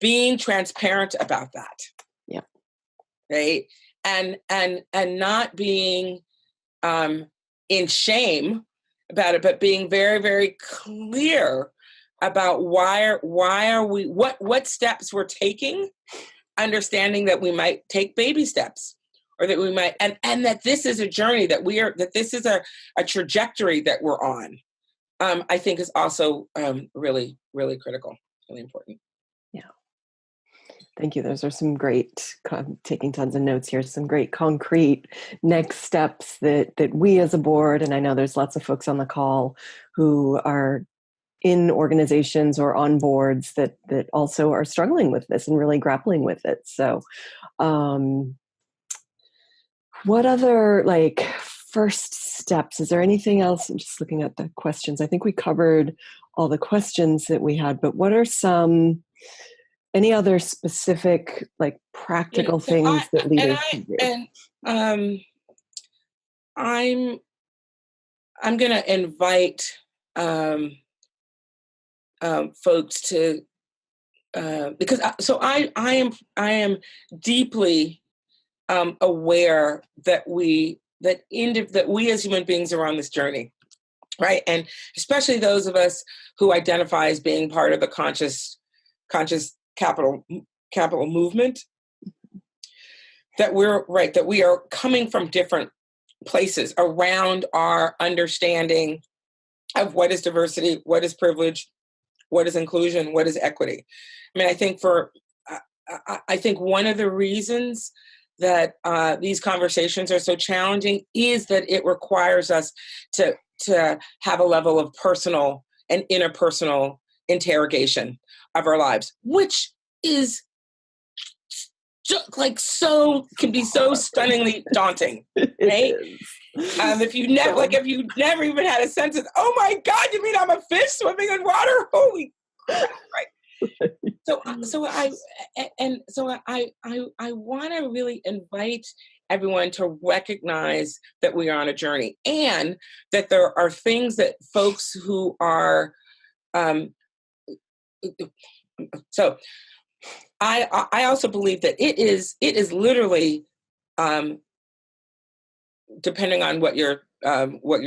being transparent about that. Yeah. Right. And not being in shame about it, but being very, very clear about why are we, what steps we're taking, understanding that we might take baby steps, or that we might, and that this is a journey that this is a trajectory that we're on, I think is also really, really critical, really important. Yeah. Thank you. Those are some great, taking tons of notes here, some great concrete next steps that we as a board, and I know there's lots of folks on the call who are in organizations or on boards that also are struggling with this and really grappling with it. So what other first steps? Is there anything else? I'm just looking at the questions. I think we covered all the questions that we had, but what are any other specific, like, practical things that leaders can do? And I'm going to invite folks to because I am deeply aware that we as human beings are on this journey, right? And especially those of us who identify as being part of the conscious capital movement, that we are coming from different places around our understanding of what is diversity, what is privilege, what is inclusion, what is equity. I mean, I think one of the reasons that these conversations are so challenging is that it requires us to have a level of personal and interpersonal interrogation of our lives, which is just can be so stunningly daunting, right? If you never even had a sense of, oh my God, you mean I'm a fish swimming in water? Holy crap, right? So I want to really invite everyone to recognize that we are on a journey, and that there are things that folks who are so I also believe that it is literally, depending on what your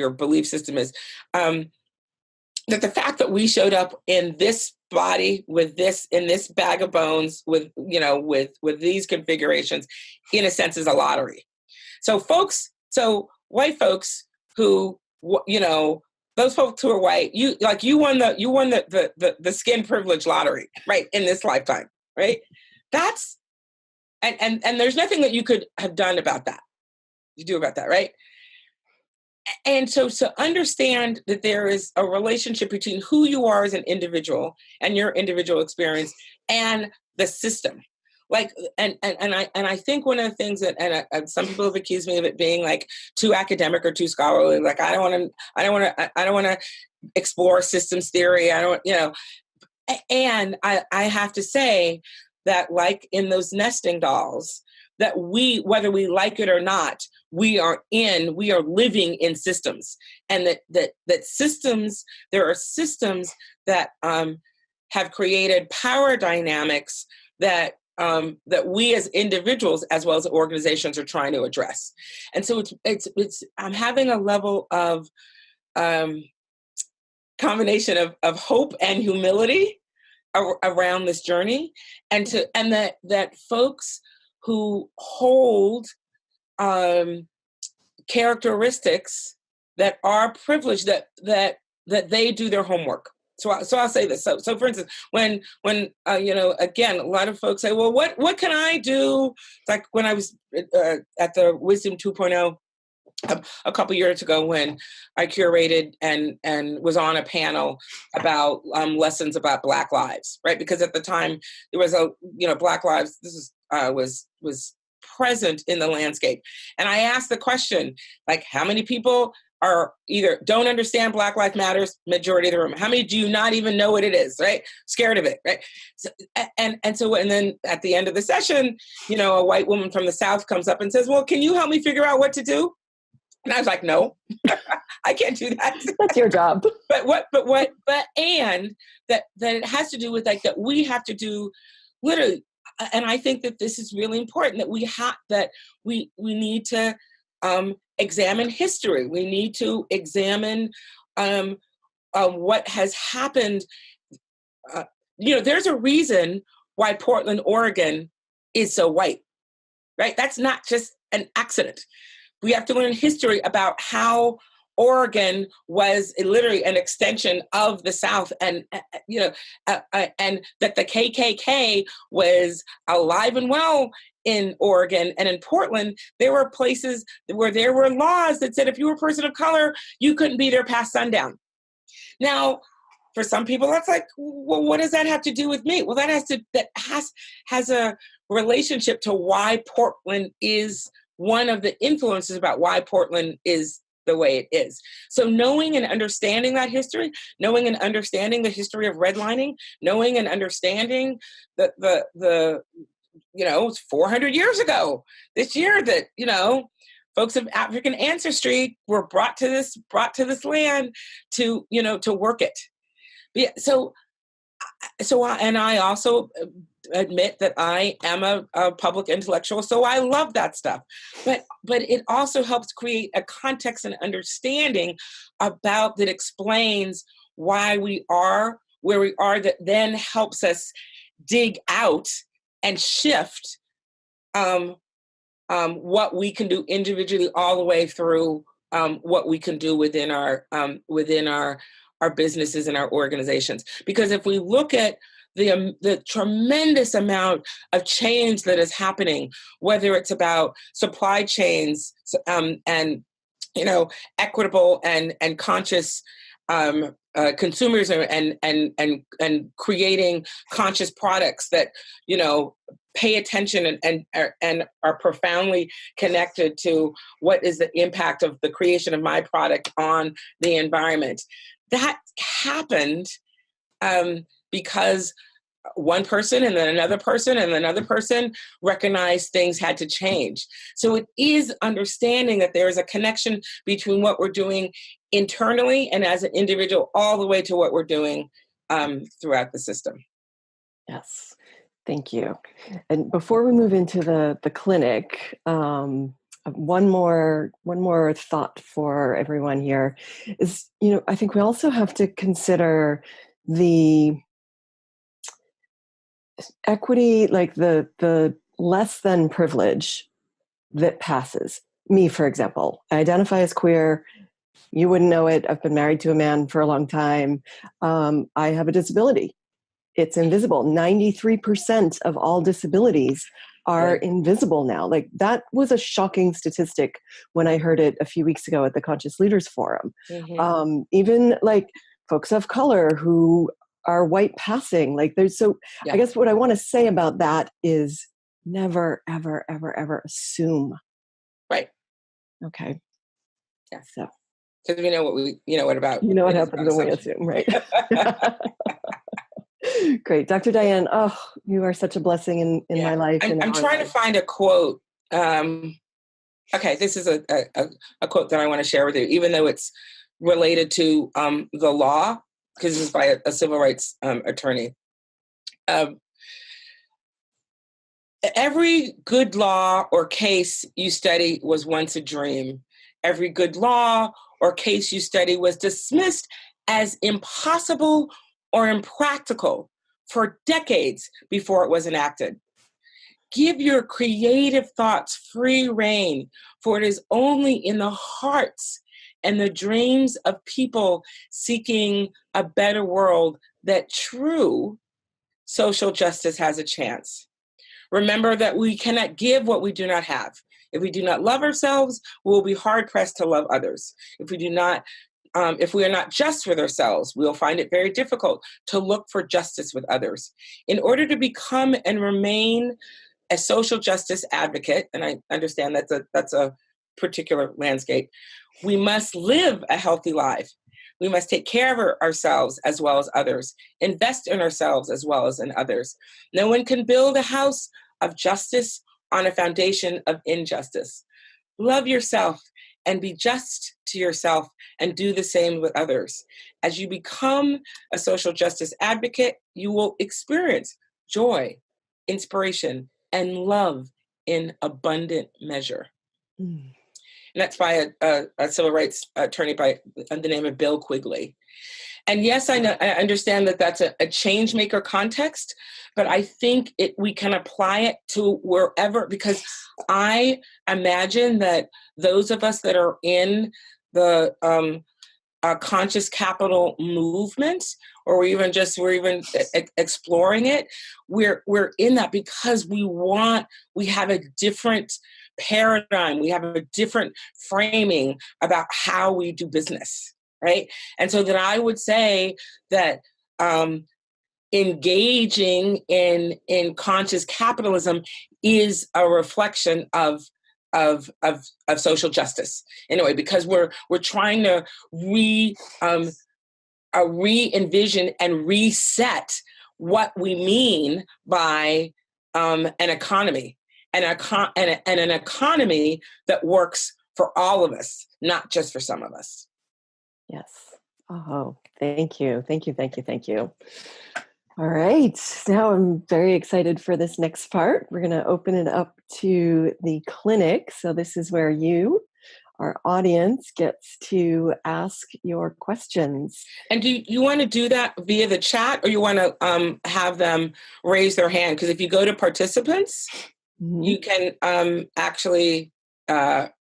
belief system is, that the fact that we showed up in this body in this bag of bones with these configurations, in a sense, is a lottery. So white folks who, those folks who are white, you won the skin privilege lottery, right, in this lifetime, right? That's and there's nothing that you could have done about that. You do about that, right? And so to understand that there is a relationship between who you are as an individual and your individual experience and the system. Like, and I think one of the things that, and some people have accused me of it being like too academic or too scholarly. Like, I don't want to explore systems theory. And I have to say that, like in those nesting dolls, that whether we like it or not, we are living in systems, and that systems, there are systems that have created power dynamics that we as individuals as well as organizations are trying to address. And so it's I'm having a level of combination of hope and humility around this journey, and that folks who hold characteristics that are privileged, that they do their homework. So I'll say this. So for instance, when again, a lot of folks say, well, what can I do? Like when I was at the Wisdom 2.0 a couple years ago, when I curated and was on a panel about lessons about Black lives, right? Because at the time there was Black lives. This is was present in the landscape, and I asked the question, like, how many people are either don't understand Black Lives Matters? Majority of the room. How many do you not even know what it is? Right? Scared of it, right? So, and then at the end of the session, a white woman from the South comes up and says, "Well, can you help me figure out what to do?" And I was like, "No, I can't do that. That's your job." But that it has to do with like that we have to do literally. And I think that this is really important, that we need to examine history. We need to examine what has happened. There's a reason why Portland, Oregon is so white, right? That's not just an accident. We have to learn history about how Oregon was literally an extension of the South, and and that the KKK was alive and well in Oregon. And in Portland, there were places where there were laws that said if you were a person of color, you couldn't be there past sundown. Now, for some people, that's like, well, what does that have to do with me? Well, that has a relationship to why Portland is one of the influences about why Portland is the way it is. So knowing and understanding that history, knowing and understanding the history of redlining, knowing and understanding the it's 400 years ago this year that, folks of African ancestry were brought to this land to work it. Yeah, so I also admit that I am a public intellectual, so I love that stuff. But it also helps create a context and understanding about that explains why we are where we are, that then helps us dig out and shift what we can do individually all the way through what we can do within our businesses and our organizations. Because if we look at the tremendous amount of change that is happening, whether it's about supply chains and equitable and conscious consumers and creating conscious products that pay attention and are profoundly connected to what is the impact of the creation of my product on the environment. That happened because one person and then another person and another person recognized things had to change. So it is understanding that there is a connection between what we're doing internally and as an individual all the way to what we're doing throughout the system. Yes, thank you. And before we move into the clinic, one more thought for everyone here is, I think we also have to consider the equity, like the less than privilege that passes. Me, for example, I identify as queer. You wouldn't know it. I've been married to a man for a long time. I have a disability. It's invisible. 93% of all disabilities are invisible now. Like, that was a shocking statistic when I heard it a few weeks ago at the Conscious Leaders Forum. Mm-hmm. Even like folks of color who are white passing, like I guess what I want to say about that is never, ever, ever, ever assume. Right. Okay. Yeah. So. Because we know what happens when we assume, right? Great. Dr. Diane, you are such a blessing in my life. I'm trying to find a quote. Okay, this is a quote that I want to share with you, even though it's related to the law, because this is by a civil rights attorney. Every good law or case you study was once a dream. Every good law or case you study was dismissed as impossible or impractical for decades before it was enacted. Give your creative thoughts free rein, for it is only in the hearts and the dreams of people seeking a better world that true social justice has a chance. Remember that we cannot give what we do not have. If we do not love ourselves, we will be hard-pressed to love others. If we are not just with ourselves, we'll find it very difficult to look for justice with others. In order to become and remain a social justice advocate, and I understand that's a particular landscape, we must live a healthy life. We must take care of ourselves as well as others, invest in ourselves as well as in others. No one can build a house of justice on a foundation of injustice. Love yourself and be just to yourself and do the same with others. As you become a social justice advocate, you will experience joy, inspiration, and love in abundant measure. Mm. And that's by a civil rights attorney by the name of Bill Quigley. And yes, I understand that that's a change maker context, but I think we can apply it to wherever, because I imagine that those of us that are in the conscious capital movement, or we're even exploring it, we're in that because we have a different paradigm, we have a different framing about how we do business, right? And so that I would say that engaging in conscious capitalism is a reflection of social justice in a way, because we're trying to re-envision and reset what we mean by an economy, and an economy that works for all of us, not just for some of us. Yes. Oh, thank you. Thank you. Thank you. Thank you. All right. Now I'm very excited for this next part. We're going to open it up to the clinic. So this is where you, our audience, gets to ask your questions. And do you want to do that via the chat, or you want to have them raise their hand? Because if you go to participants, you can actually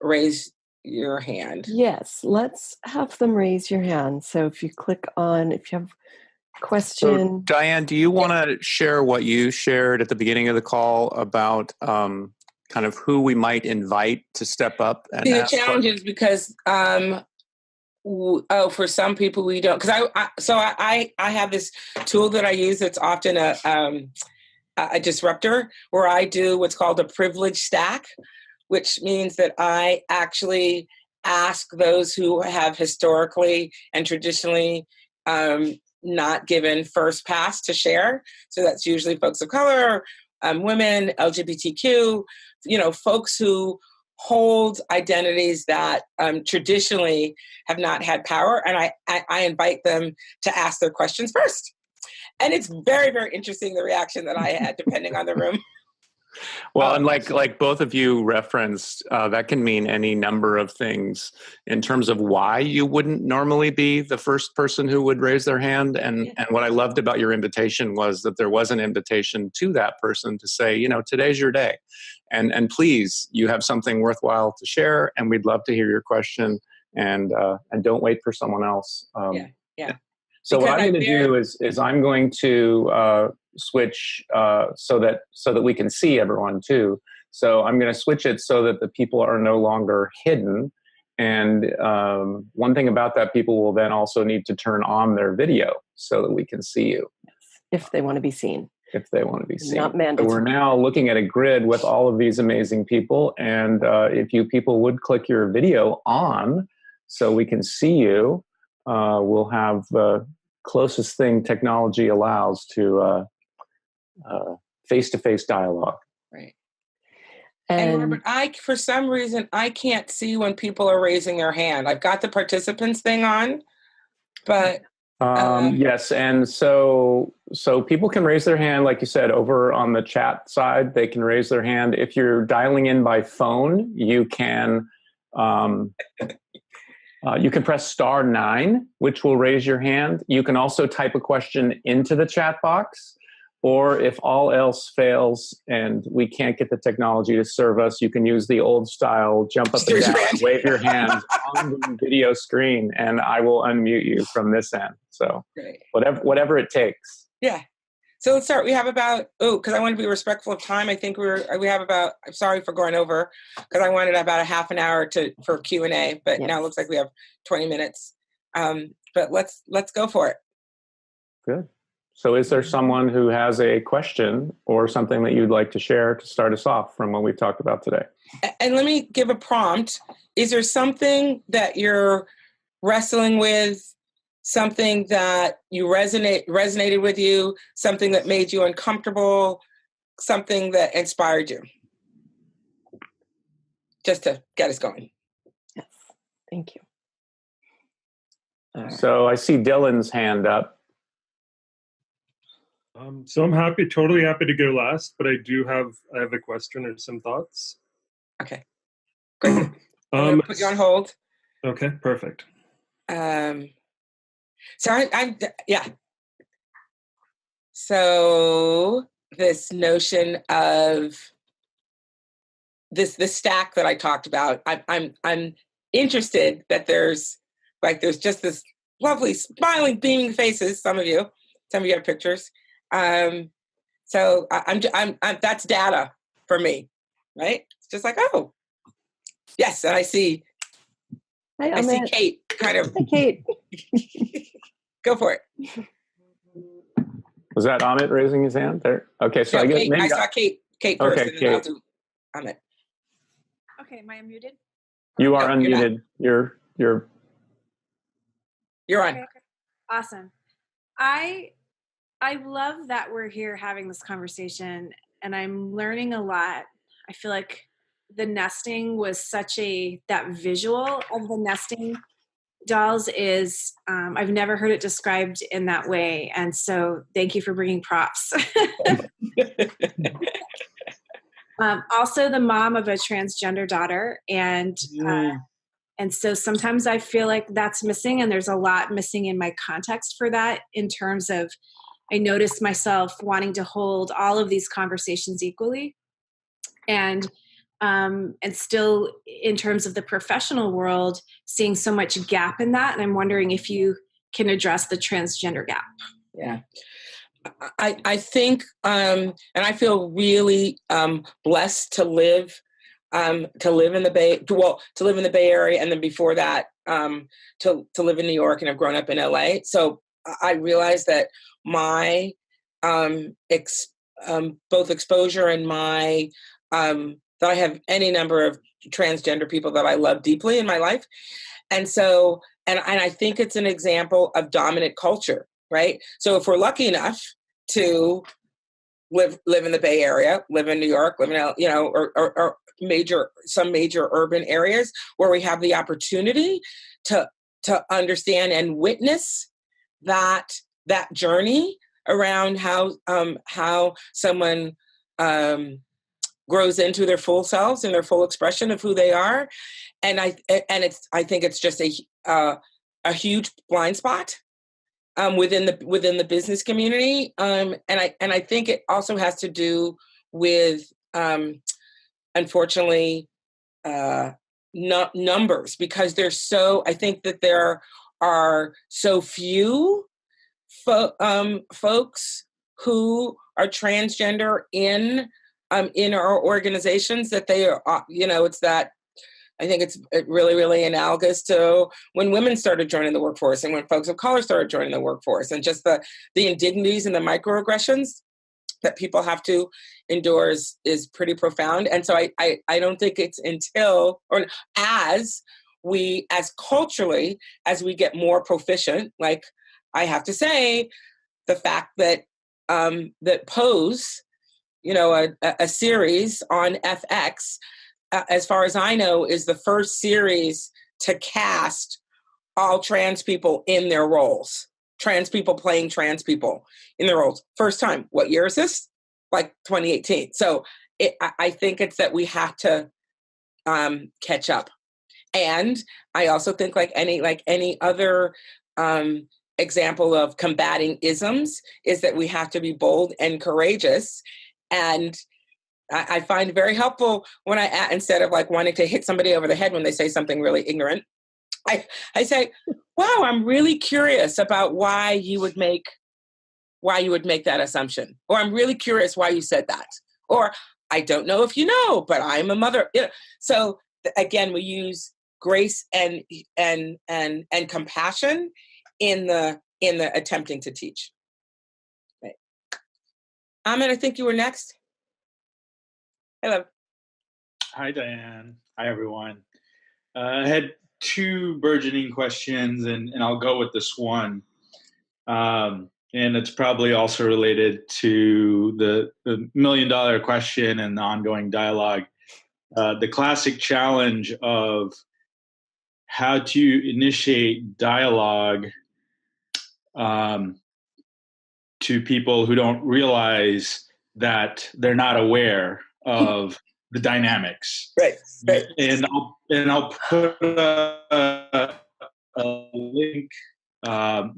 raise your hand. Yes, let's have them raise your hand. So if you click on, if you have a question. So, Diane, do you want to share what you shared at the beginning of the call about kind of who we might invite to step up? And the challenge is because, for some people we don't, because I have this tool that I use that's often a disruptor, where I do what's called a privilege stack, which means that I actually ask those who have historically and traditionally not given first pass to share. So that's usually folks of color, women, LGBTQ, folks who hold identities that traditionally have not had power. And I invite them to ask their questions first. And it's very, very interesting, the reaction that I had, depending on the room. Well, and like both of you referenced, that can mean any number of things in terms of why you wouldn't normally be the first person who would raise their hand. And what I loved about your invitation was that there was an invitation to that person to say, today's your day. And please, you have something worthwhile to share, and we'd love to hear your question. And don't wait for someone else. Yeah. So because what I'm going to do is I'm going to switch so that we can see everyone too. So I'm going to switch it so that the people are no longer hidden. And one thing about that, people will then also need to turn on their video so that we can see you. If they want to be seen. If they want to be seen. Not mandatory. So we're now looking at a grid with all of these amazing people. And if you people would click your video on so we can see you, we'll have the closest thing technology allows to face-to-face dialogue. Right. And Robert, for some reason, I can't see when people are raising their hand. I've got the participants thing on, but... yes, and so people can raise their hand, like you said, over on the chat side. They can raise their hand. If you're dialing in by phone, you can press *9, which will raise your hand. You can also type a question into the chat box, or if all else fails and we can't get the technology to serve us, you can use the old style, jump up and down, wave your hand on the video screen, and I will unmute you from this end. So whatever it takes. Yeah. So let's start. We have about, because I want to be respectful of time. I think we have about, I'm sorry for going over, because I wanted about a half an hour for Q&A, but now it looks like we have 20 minutes. But let's go for it. Good. So is there someone who has a question or something that you'd like to share to start us off from what we've talked about today? And let me give a prompt. Is there something that you're wrestling with, something that you resonated with you, something that made you uncomfortable, something that inspired you? Just to get us going. Yes, thank you. So I see Dylan's hand up. So I'm totally happy to go last, but I have a question or some thoughts. Okay, great. I'm gonna put you on hold. Okay, perfect. So this notion of this stack that I talked about, I'm interested that there's just this lovely smiling, beaming faces. Some of you have pictures. So I'm that's data for me, right? It's just like, oh, yes, and I see Kate kind of. Hi, Kate. Go for it. Was that Amit raising his hand there? Okay, so No, I guess Kate, maybe I saw Kate first, okay, and then I'll do Amit. Okay, am I muted? You are No, you're unmuted. You're on. Okay. Awesome. I love that we're here having this conversation, and I'm learning a lot. I feel like the nesting was that visual of the nesting dolls is, I've never heard it described in that way. And so thank you for bringing props. Also the mom of a transgender daughter. And so sometimes I feel like that's missing, and there's a lot missing in my context for that, in terms of, I noticed myself wanting to hold all of these conversations equally. And still, in terms of the professional world, seeing so much gap in that. And I'm wondering if you can address the transgender gap. Yeah. I think, and I feel really blessed to live in the Bay Area, and then before that, to live in New York, and I've grown up in LA. So I realized that my both exposure and my that I have any number of transgender people that I love deeply in my life. And so, and I think it's an example of dominant culture, right? So if we're lucky enough to live in the Bay Area, live in New York, live in, or some major urban areas where we have the opportunity to understand and witness that journey around how someone grows into their full selves and their full expression of who they are. And I think it's just a huge blind spot within the business community. And I think it also has to do with, unfortunately, numbers, because I think that there are so few folks who are transgender in our organizations, that they are, it's that, I think it's really, really analogous to when women started joining the workforce, and when folks of color started joining the workforce, and just the indignities and the microaggressions that people have to endure is pretty profound. And so I don't think it's until, or as culturally, as we get more proficient, like I have to say, the fact that that Pose, a series on FX, as far as I know, is the first series to cast all trans people in their roles. Trans people playing trans people in their roles. First time. What year is this? Like 2018. So I think it's that we have to catch up. And I also think, like any other example of combating isms, is that we have to be bold and courageous. And I find very helpful when instead of like wanting to hit somebody over the head when they say something really ignorant, I say, wow, I'm really curious about why you would make that assumption. Or I'm really curious why you said that. Or I don't know if you know, but I'm a mother. So again, we use grace and compassion in the attempting to teach. Right. Ahmed, I think you were next. Hello. Hi, Diane. Hi, everyone. I had two burgeoning questions, and I'll go with this one. And it's probably also related to the $1 million question and the ongoing dialogue. The classic challenge of how to initiate dialogue to people who don't realize that they're not aware of the dynamics. Right. And I'll put a link,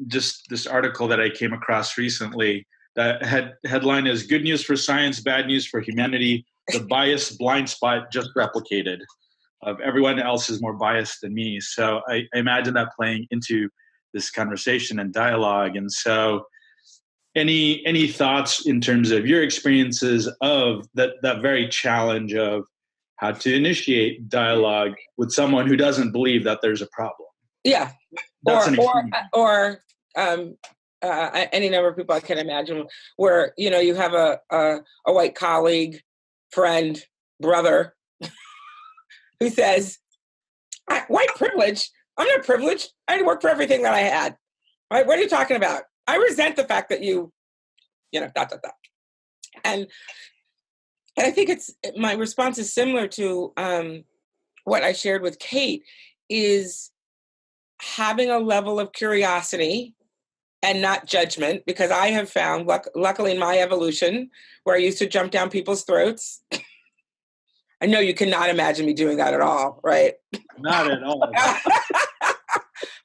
just this article that I came across recently that headline is "Good News for Science, Bad News for Humanity, the Bias Blind Spot Just Replicated." Of everyone else is more biased than me. So I imagine that playing into this conversation and dialogue. And so any thoughts in terms of your experiences of that very challenge of how to initiate dialogue with someone who doesn't believe that there's a problem? Yeah. Or any number of people I can imagine where, you have a white colleague, friend, brother, who says, white privilege? I'm not privileged. I worked for everything that I had. Right? What are you talking about? I resent the fact that you know, ... And I think my response is similar to what I shared with Kate, is having a level of curiosity and not judgment, because I have found, luckily in my evolution, where I used to jump down people's throats. I know you cannot imagine me doing that at all, right? Not at all.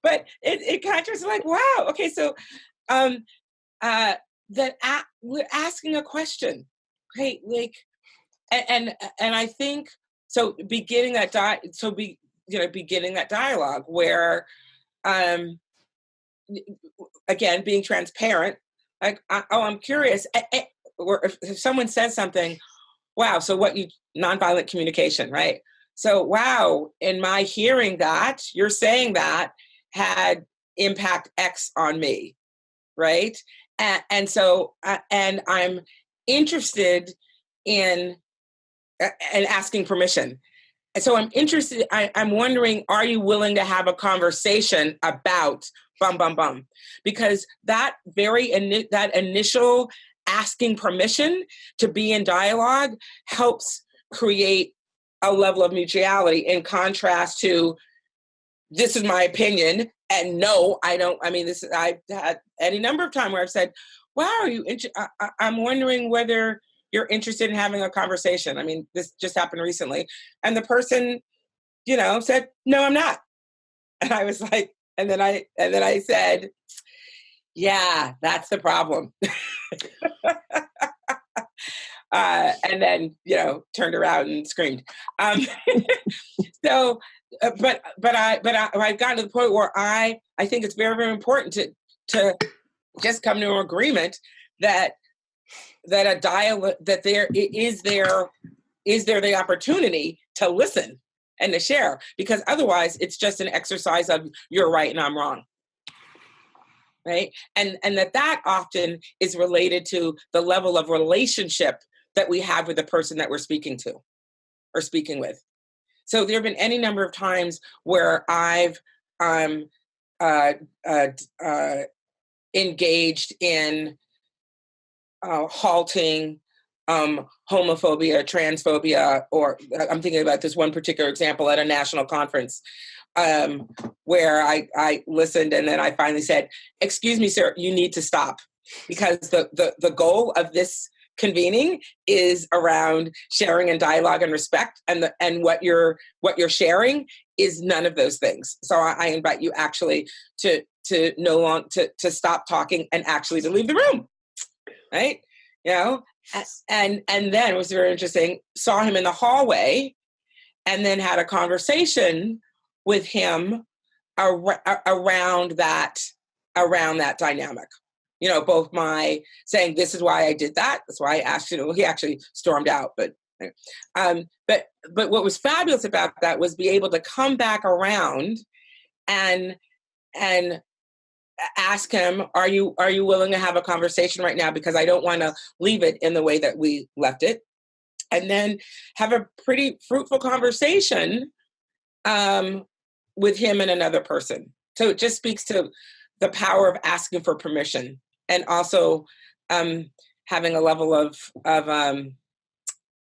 But it kind of just like, wow, okay, so we're asking a question, right? Like, and I think so. Beginning that dialogue where, again, being transparent, like, I'm curious, or if someone says something, wow, so nonviolent communication, right? So, wow, in my hearing that, you're saying that had impact X on me, right? And so, and I'm interested in and asking permission. And so I'm interested, I'm wondering, are you willing to have a conversation about ... Because that that initial asking permission to be in dialogue helps create a level of mutuality, in contrast to, this is my opinion, and no, I don't. I mean, I've had any number of times where I've said, wow, are you I'm wondering whether you're interested in having a conversation. I mean, this just happened recently. And the person, said, no, I'm not. And I was like, and then I said, yeah, that's the problem. And then, turned around and screamed. So, but I've gotten to the point where I think it's very, very important to just come to an agreement that a dialogue, that there is the opportunity to listen and to share, because otherwise it's just an exercise of you're right and I'm wrong. Right. And that often is related to the level of relationship that we have with the person that we're speaking to or speaking with. So there have been any number of times where I've engaged in halting homophobia, transphobia, or I'm thinking about this one particular example at a national conference where I listened, and then I finally said, excuse me, sir, you need to stop, because the goal of this convening is around sharing and dialogue and respect, and what you're sharing is none of those things. So I invite you actually to stop talking and actually to leave the room, right? And then it was very interesting, saw him in the hallway and then had a conversation with him around that dynamic. Both my saying, this is why I did that, that's why I asked you. He actually stormed out, but what was fabulous about that was be able to come back around and ask him, are you willing to have a conversation right now? Because I don't want to leave it in the way that we left it. And then have a pretty fruitful conversation with him and another person. So it just speaks to the power of asking for permission, and also having a level of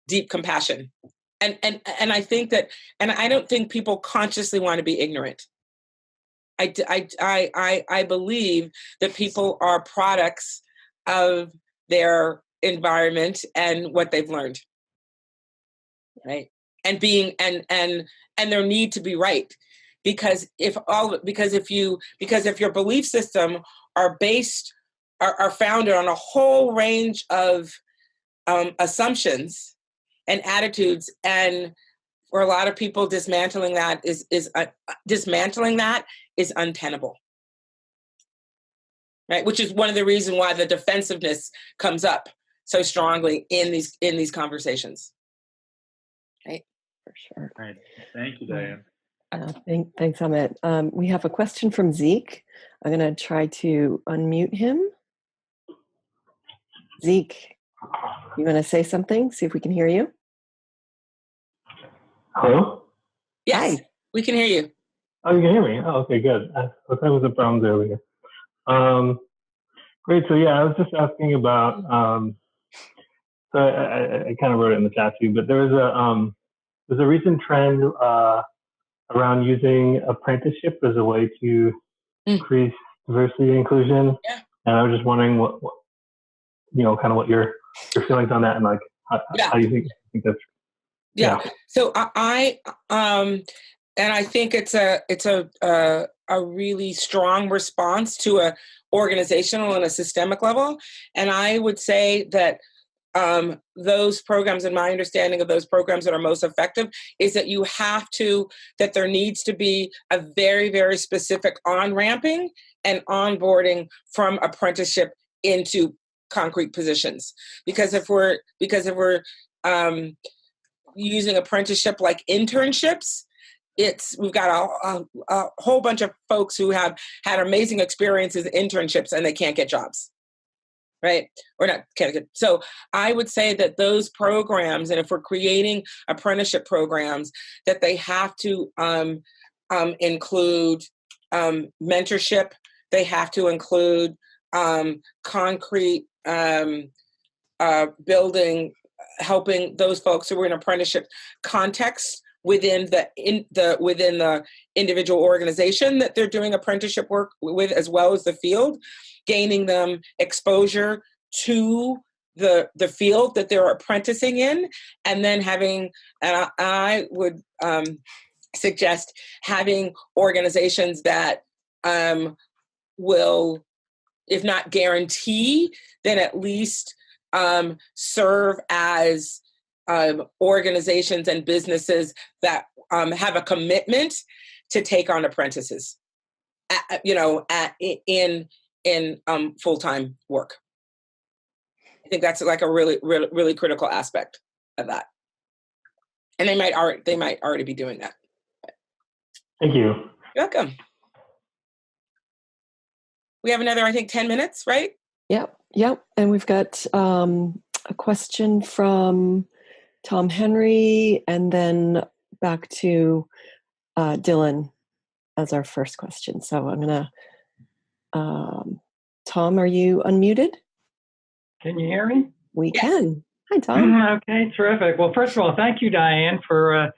deep compassion. And I think that, and I don't think people consciously want to be ignorant. I believe that people are products of their environment and what they've learned, right? And being and their need to be right, because if your belief system are founded on a whole range of assumptions and attitudes, and for a lot of people, dismantling that is untenable, right? Which is one of the reasons why the defensiveness comes up so strongly in these conversations, right? For sure. Right. Thank you, Diane. Thanks, Amit. We have a question from Zeke. I'm going to try to unmute him. Zeke, you want to say something? See if we can hear you. Hello? Yes, Hi. we can hear you. Oh, you can hear me? Oh, okay, good. I thought there was a problem earlier. Great. So yeah, I was just asking about, so I kind of wrote it in the chat too, but there's a recent trend around using apprenticeship as a way to increase diversity and inclusion. Yeah. And I was just wondering what kind of what your feelings on that, and like how you think that's. Yeah. So I and I think it's a really strong response to a organizational and a systemic level. And I would say that those programs, and my understanding of those programs that are most effective, is that there needs to be a very, very specific on-ramping and onboarding from apprenticeship into concrete positions. Because if we're using apprenticeship like internships, we've got a whole bunch of folks who have had amazing experiences in internships and they can't get jobs, right? Or not can't get. So I would say that those programs, and if we're creating apprenticeship programs, that they have to include mentorship. They have to include concrete building, helping those folks who are in apprenticeship context within the individual organization that they're doing apprenticeship work with, as well as the field, gaining them exposure to the field that they're apprenticing in, and then I would suggest having organizations that will, if not guarantee, then at least serve as organizations and businesses that have a commitment to take on apprentices, in full-time work. I think that's like a really, really, really critical aspect of that, and they might already be doing that. Thank you. You're welcome. We have another, I think, 10 minutes, right? Yep. And we've got a question from Tom Henry, and then back to Dylan as our first question. So I'm going to, Tom, are you unmuted? Can you hear me? We can. Hi, Tom. Okay, terrific. Well, first of all, thank you, Diane, for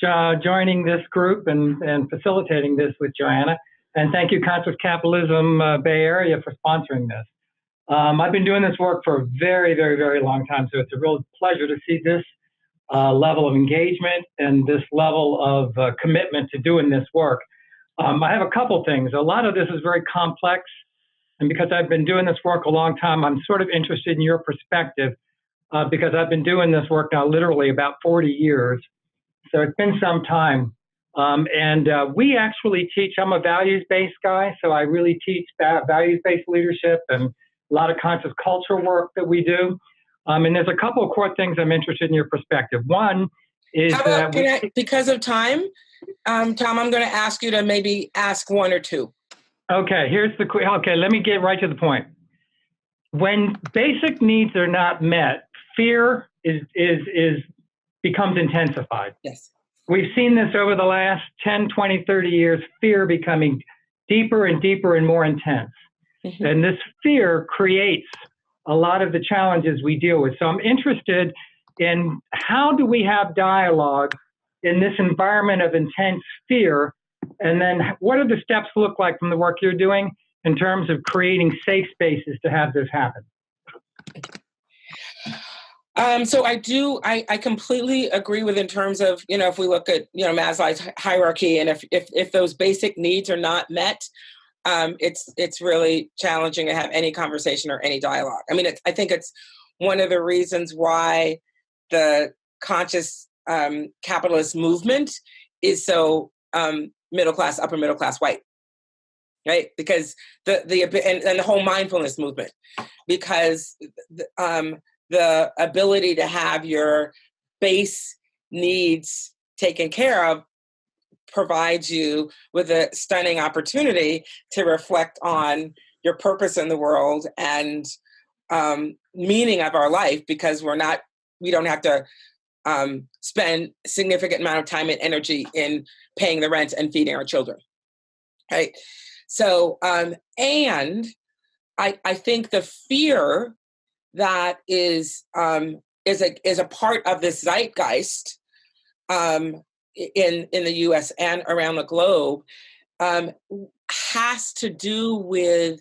joining this group and facilitating this with Johanna. And thank you, Conscious Capitalism Bay Area, for sponsoring this. I've been doing this work for a very, very, very long time, so it's a real pleasure to see this level of engagement and this level of commitment to doing this work. I have a couple things. A lot of this is very complex, and because I've been doing this work a long time, I'm sort of interested in your perspective because I've been doing this work now literally about 40 years, so it's been some time. We actually teach, I'm a values-based guy, so I really teach values-based leadership and a lot of conscious culture work that we do. And there's a couple of core things I'm interested in your perspective. One is because of time, Tom, I'm going to ask you to maybe ask one or two. Okay, let me get right to the point. When basic needs are not met, fear becomes intensified. Yes. We've seen this over the last 10, 20, 30 years, fear becoming deeper and deeper and more intense. Mm-hmm. And this fear creates a lot of the challenges we deal with. So I'm interested in how do we have dialogue in this environment of intense fear? And then what do the steps look like from the work you're doing in terms of creating safe spaces to have this happen? So I completely agree with, in terms of, if we look at, Maslow's hierarchy, and if those basic needs are not met, it's really challenging to have any conversation or any dialogue. I mean, I think it's one of the reasons why the conscious capitalist movement is so middle class, upper middle class white, right? Because the whole mindfulness movement, because the ability to have your base needs taken care of provides you with a stunning opportunity to reflect on your purpose in the world and meaning of our life, because we don't have to spend a significant amount of time and energy in paying the rent and feeding our children, right? So, and I think the fear that is a part of this zeitgeist in the U.S. and around the globe has to do with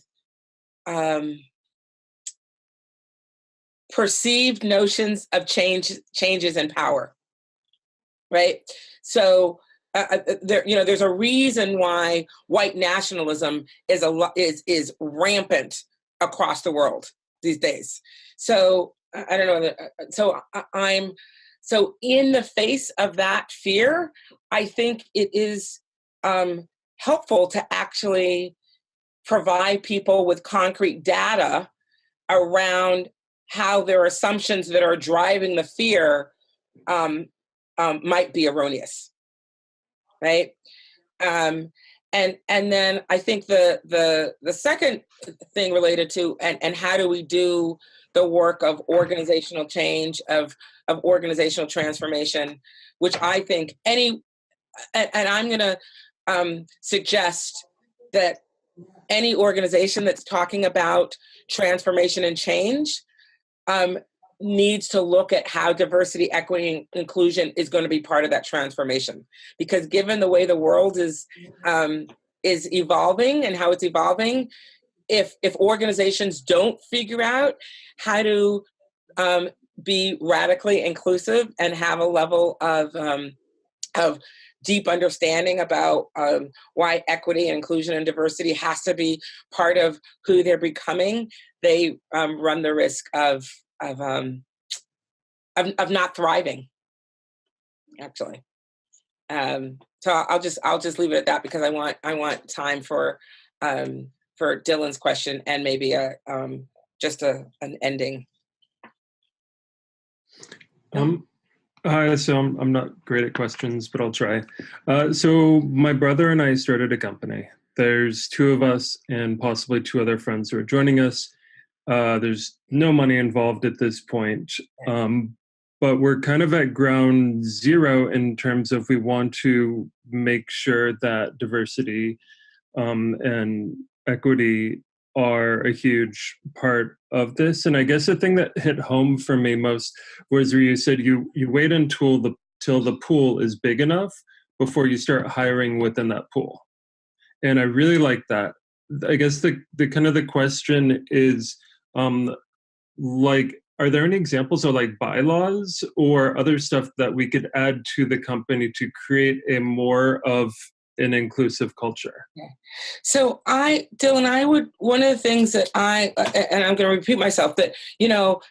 perceived notions of changes in power, right? So there's a reason why white nationalism is rampant across the world these days. So I don't know. So in the face of that fear, I think it is helpful to actually provide people with concrete data around how their assumptions that are driving the fear might be erroneous, right? And then I think the second thing related to and how do we do the work of organizational change, of organizational transformation, which I think and I'm going to suggest that any organization that's talking about transformation and change needs to look at how diversity, equity, and inclusion is going to be part of that transformation. Because given the way the world is evolving and how it's evolving, if organizations don't figure out how to be radically inclusive and have a level of deep understanding about why equity and inclusion and diversity has to be part of who they're becoming, they run the risk of not thriving, actually. So I'll just leave it at that because I want time for Dylan's question and maybe an ending. So I'm not great at questions, but I'll try. So my brother and I started a company. There's two of us and possibly two other friends who are joining us. There's no money involved at this point, but we're kind of at ground zero in terms of we want to make sure that diversity and equity are a huge part of this. And I guess the thing that hit home for me most was where you said you wait until the pool is big enough before you start hiring within that pool. And I really like that. I guess the kind of the question is, are there any examples of like bylaws or other stuff that we could add to the company to create a more of an inclusive culture? Yeah. So Dylan, one of the things that and I'm going to repeat myself, that,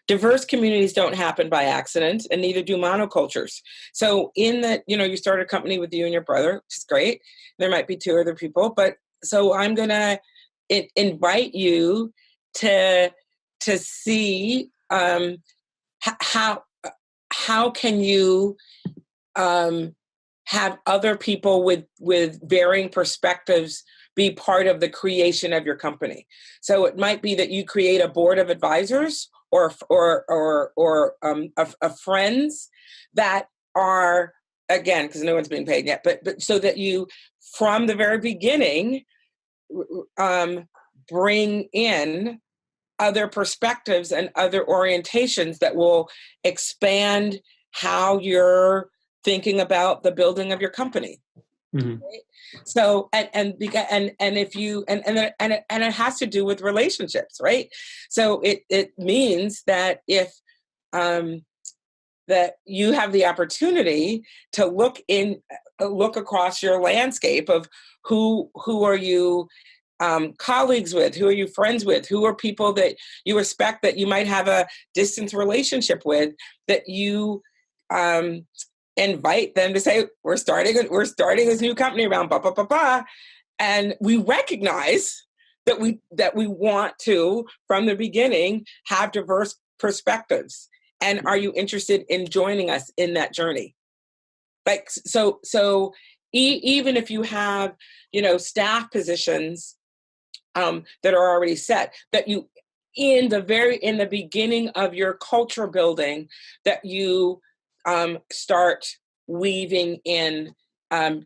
diverse communities don't happen by accident, and neither do monocultures. So in that, you start a company with you and your brother, which is great. There might be two other people, but so I'm going to invite you to see how can you have other people with varying perspectives be part of the creation of your company. So it might be that you create a board of advisors or friends that are, again, because no one's being paid yet, but so that you, from the very beginning, bring in other perspectives and other orientations that will expand how you're thinking about the building of your company. Mm-hmm. Right? So and if you and it has to do with relationships, right? So it means that if that you have the opportunity to look across your landscape of who are you colleagues with, who are you friends with, who are people that you respect that you might have a distant relationship with, that you invite them to say, we're starting this new company around blah, blah, blah, blah. And we recognize that we want to, from the beginning, have diverse perspectives. And are you interested in joining us in that journey? Like, so even if you have, staff positions that are already set, that you, in the beginning of your culture building, that you start weaving in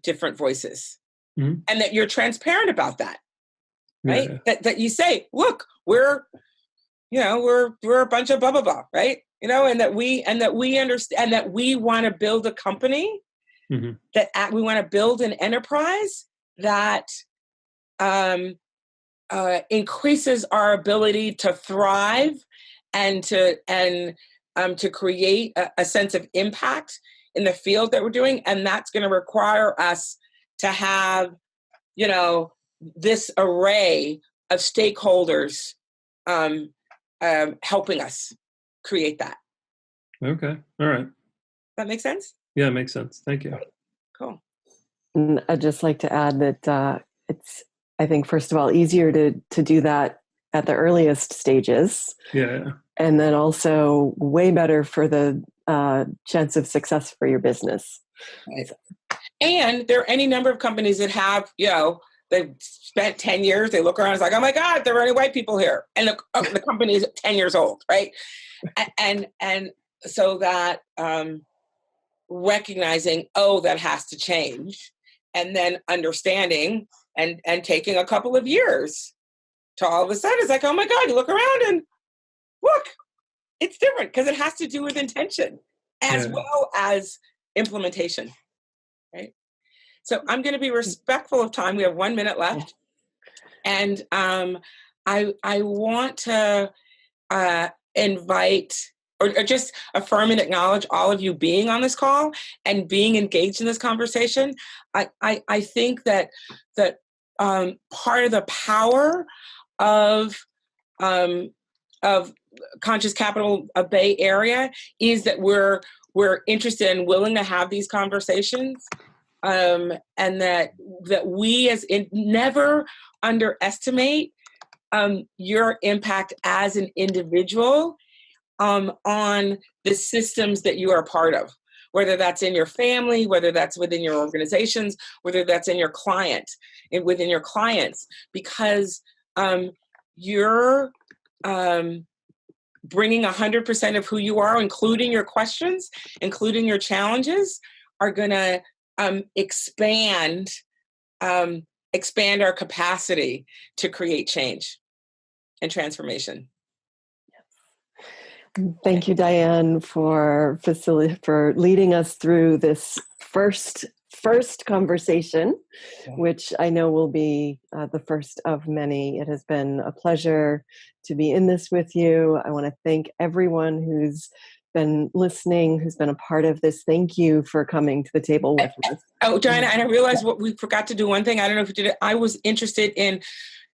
different voices, and that you're transparent about that, right? Yeah. That you say, look, we're a bunch of blah blah blah, right? And that we understand, and that we want to build a company, that we want to build an enterprise that increases our ability to thrive and to create a sense of impact in the field that we're doing. And that's going to require us to have, this array of stakeholders helping us create that. Okay. All right. That make sense? Yeah, it makes sense. Thank you. Cool. And I'd just like to add that it's, I think, first of all, easier to do that at the earliest stages. Yeah. And then also way better for the chance of success for your business. Right. And there are any number of companies that have, they've spent 10 years, they look around, it's like, oh my God, there are any white people here. And the company is 10 years old, right? And so that recognizing, that has to change. And then understanding and taking a couple of years to all of a sudden, it's like, oh my God, you look around and look, it's different, because it has to do with intention as well as implementation, right? So I'm going to be respectful of time. We have 1 minute left. And I want to invite or just affirm and acknowledge all of you being on this call and being engaged in this conversation. I think that part of the power of Conscious Capital Bay Area is that we're interested and willing to have these conversations, and that we never underestimate your impact as an individual on the systems that you are a part of, whether that's in your family, whether that's within your organizations, whether that's in your within your clients, because you're bringing 100% of who you are, including your questions, including your challenges, are going to expand our capacity to create change and transformation. Thank you, Diane, for leading us through this first conversation, which I know will be the first of many. It has been a pleasure to be in this with you. I want to thank everyone who's been listening, who's been a part of this. Thank you for coming to the table with us. Oh, Johanna, and I realized we forgot to do one thing. I don't know if you did it. I was interested in,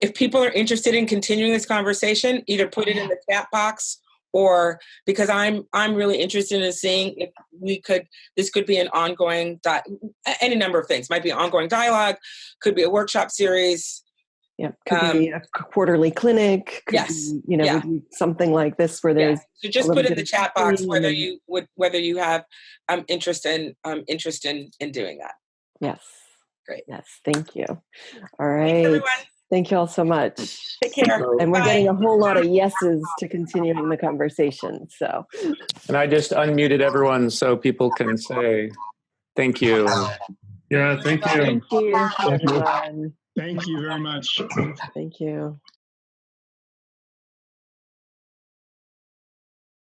if people are interested in continuing this conversation, either put it in the chat box, or because I'm really interested in seeing if this could be an ongoing, any number of things. Might be an ongoing dialogue, could be a workshop series. Yeah, could be a quarterly clinic. Could be, something like this where there's. So just put in the chat box whether you have interest in doing that. Yes. Great. Yes. Thank you. All right. Thanks, everyone. Thank you all so much. Take care. And we're getting a whole lot of yeses to continuing the conversation. So. And I just unmuted everyone so people can say thank you. Yeah, thank you. Thank you, everyone. Thank you very much. Thank you.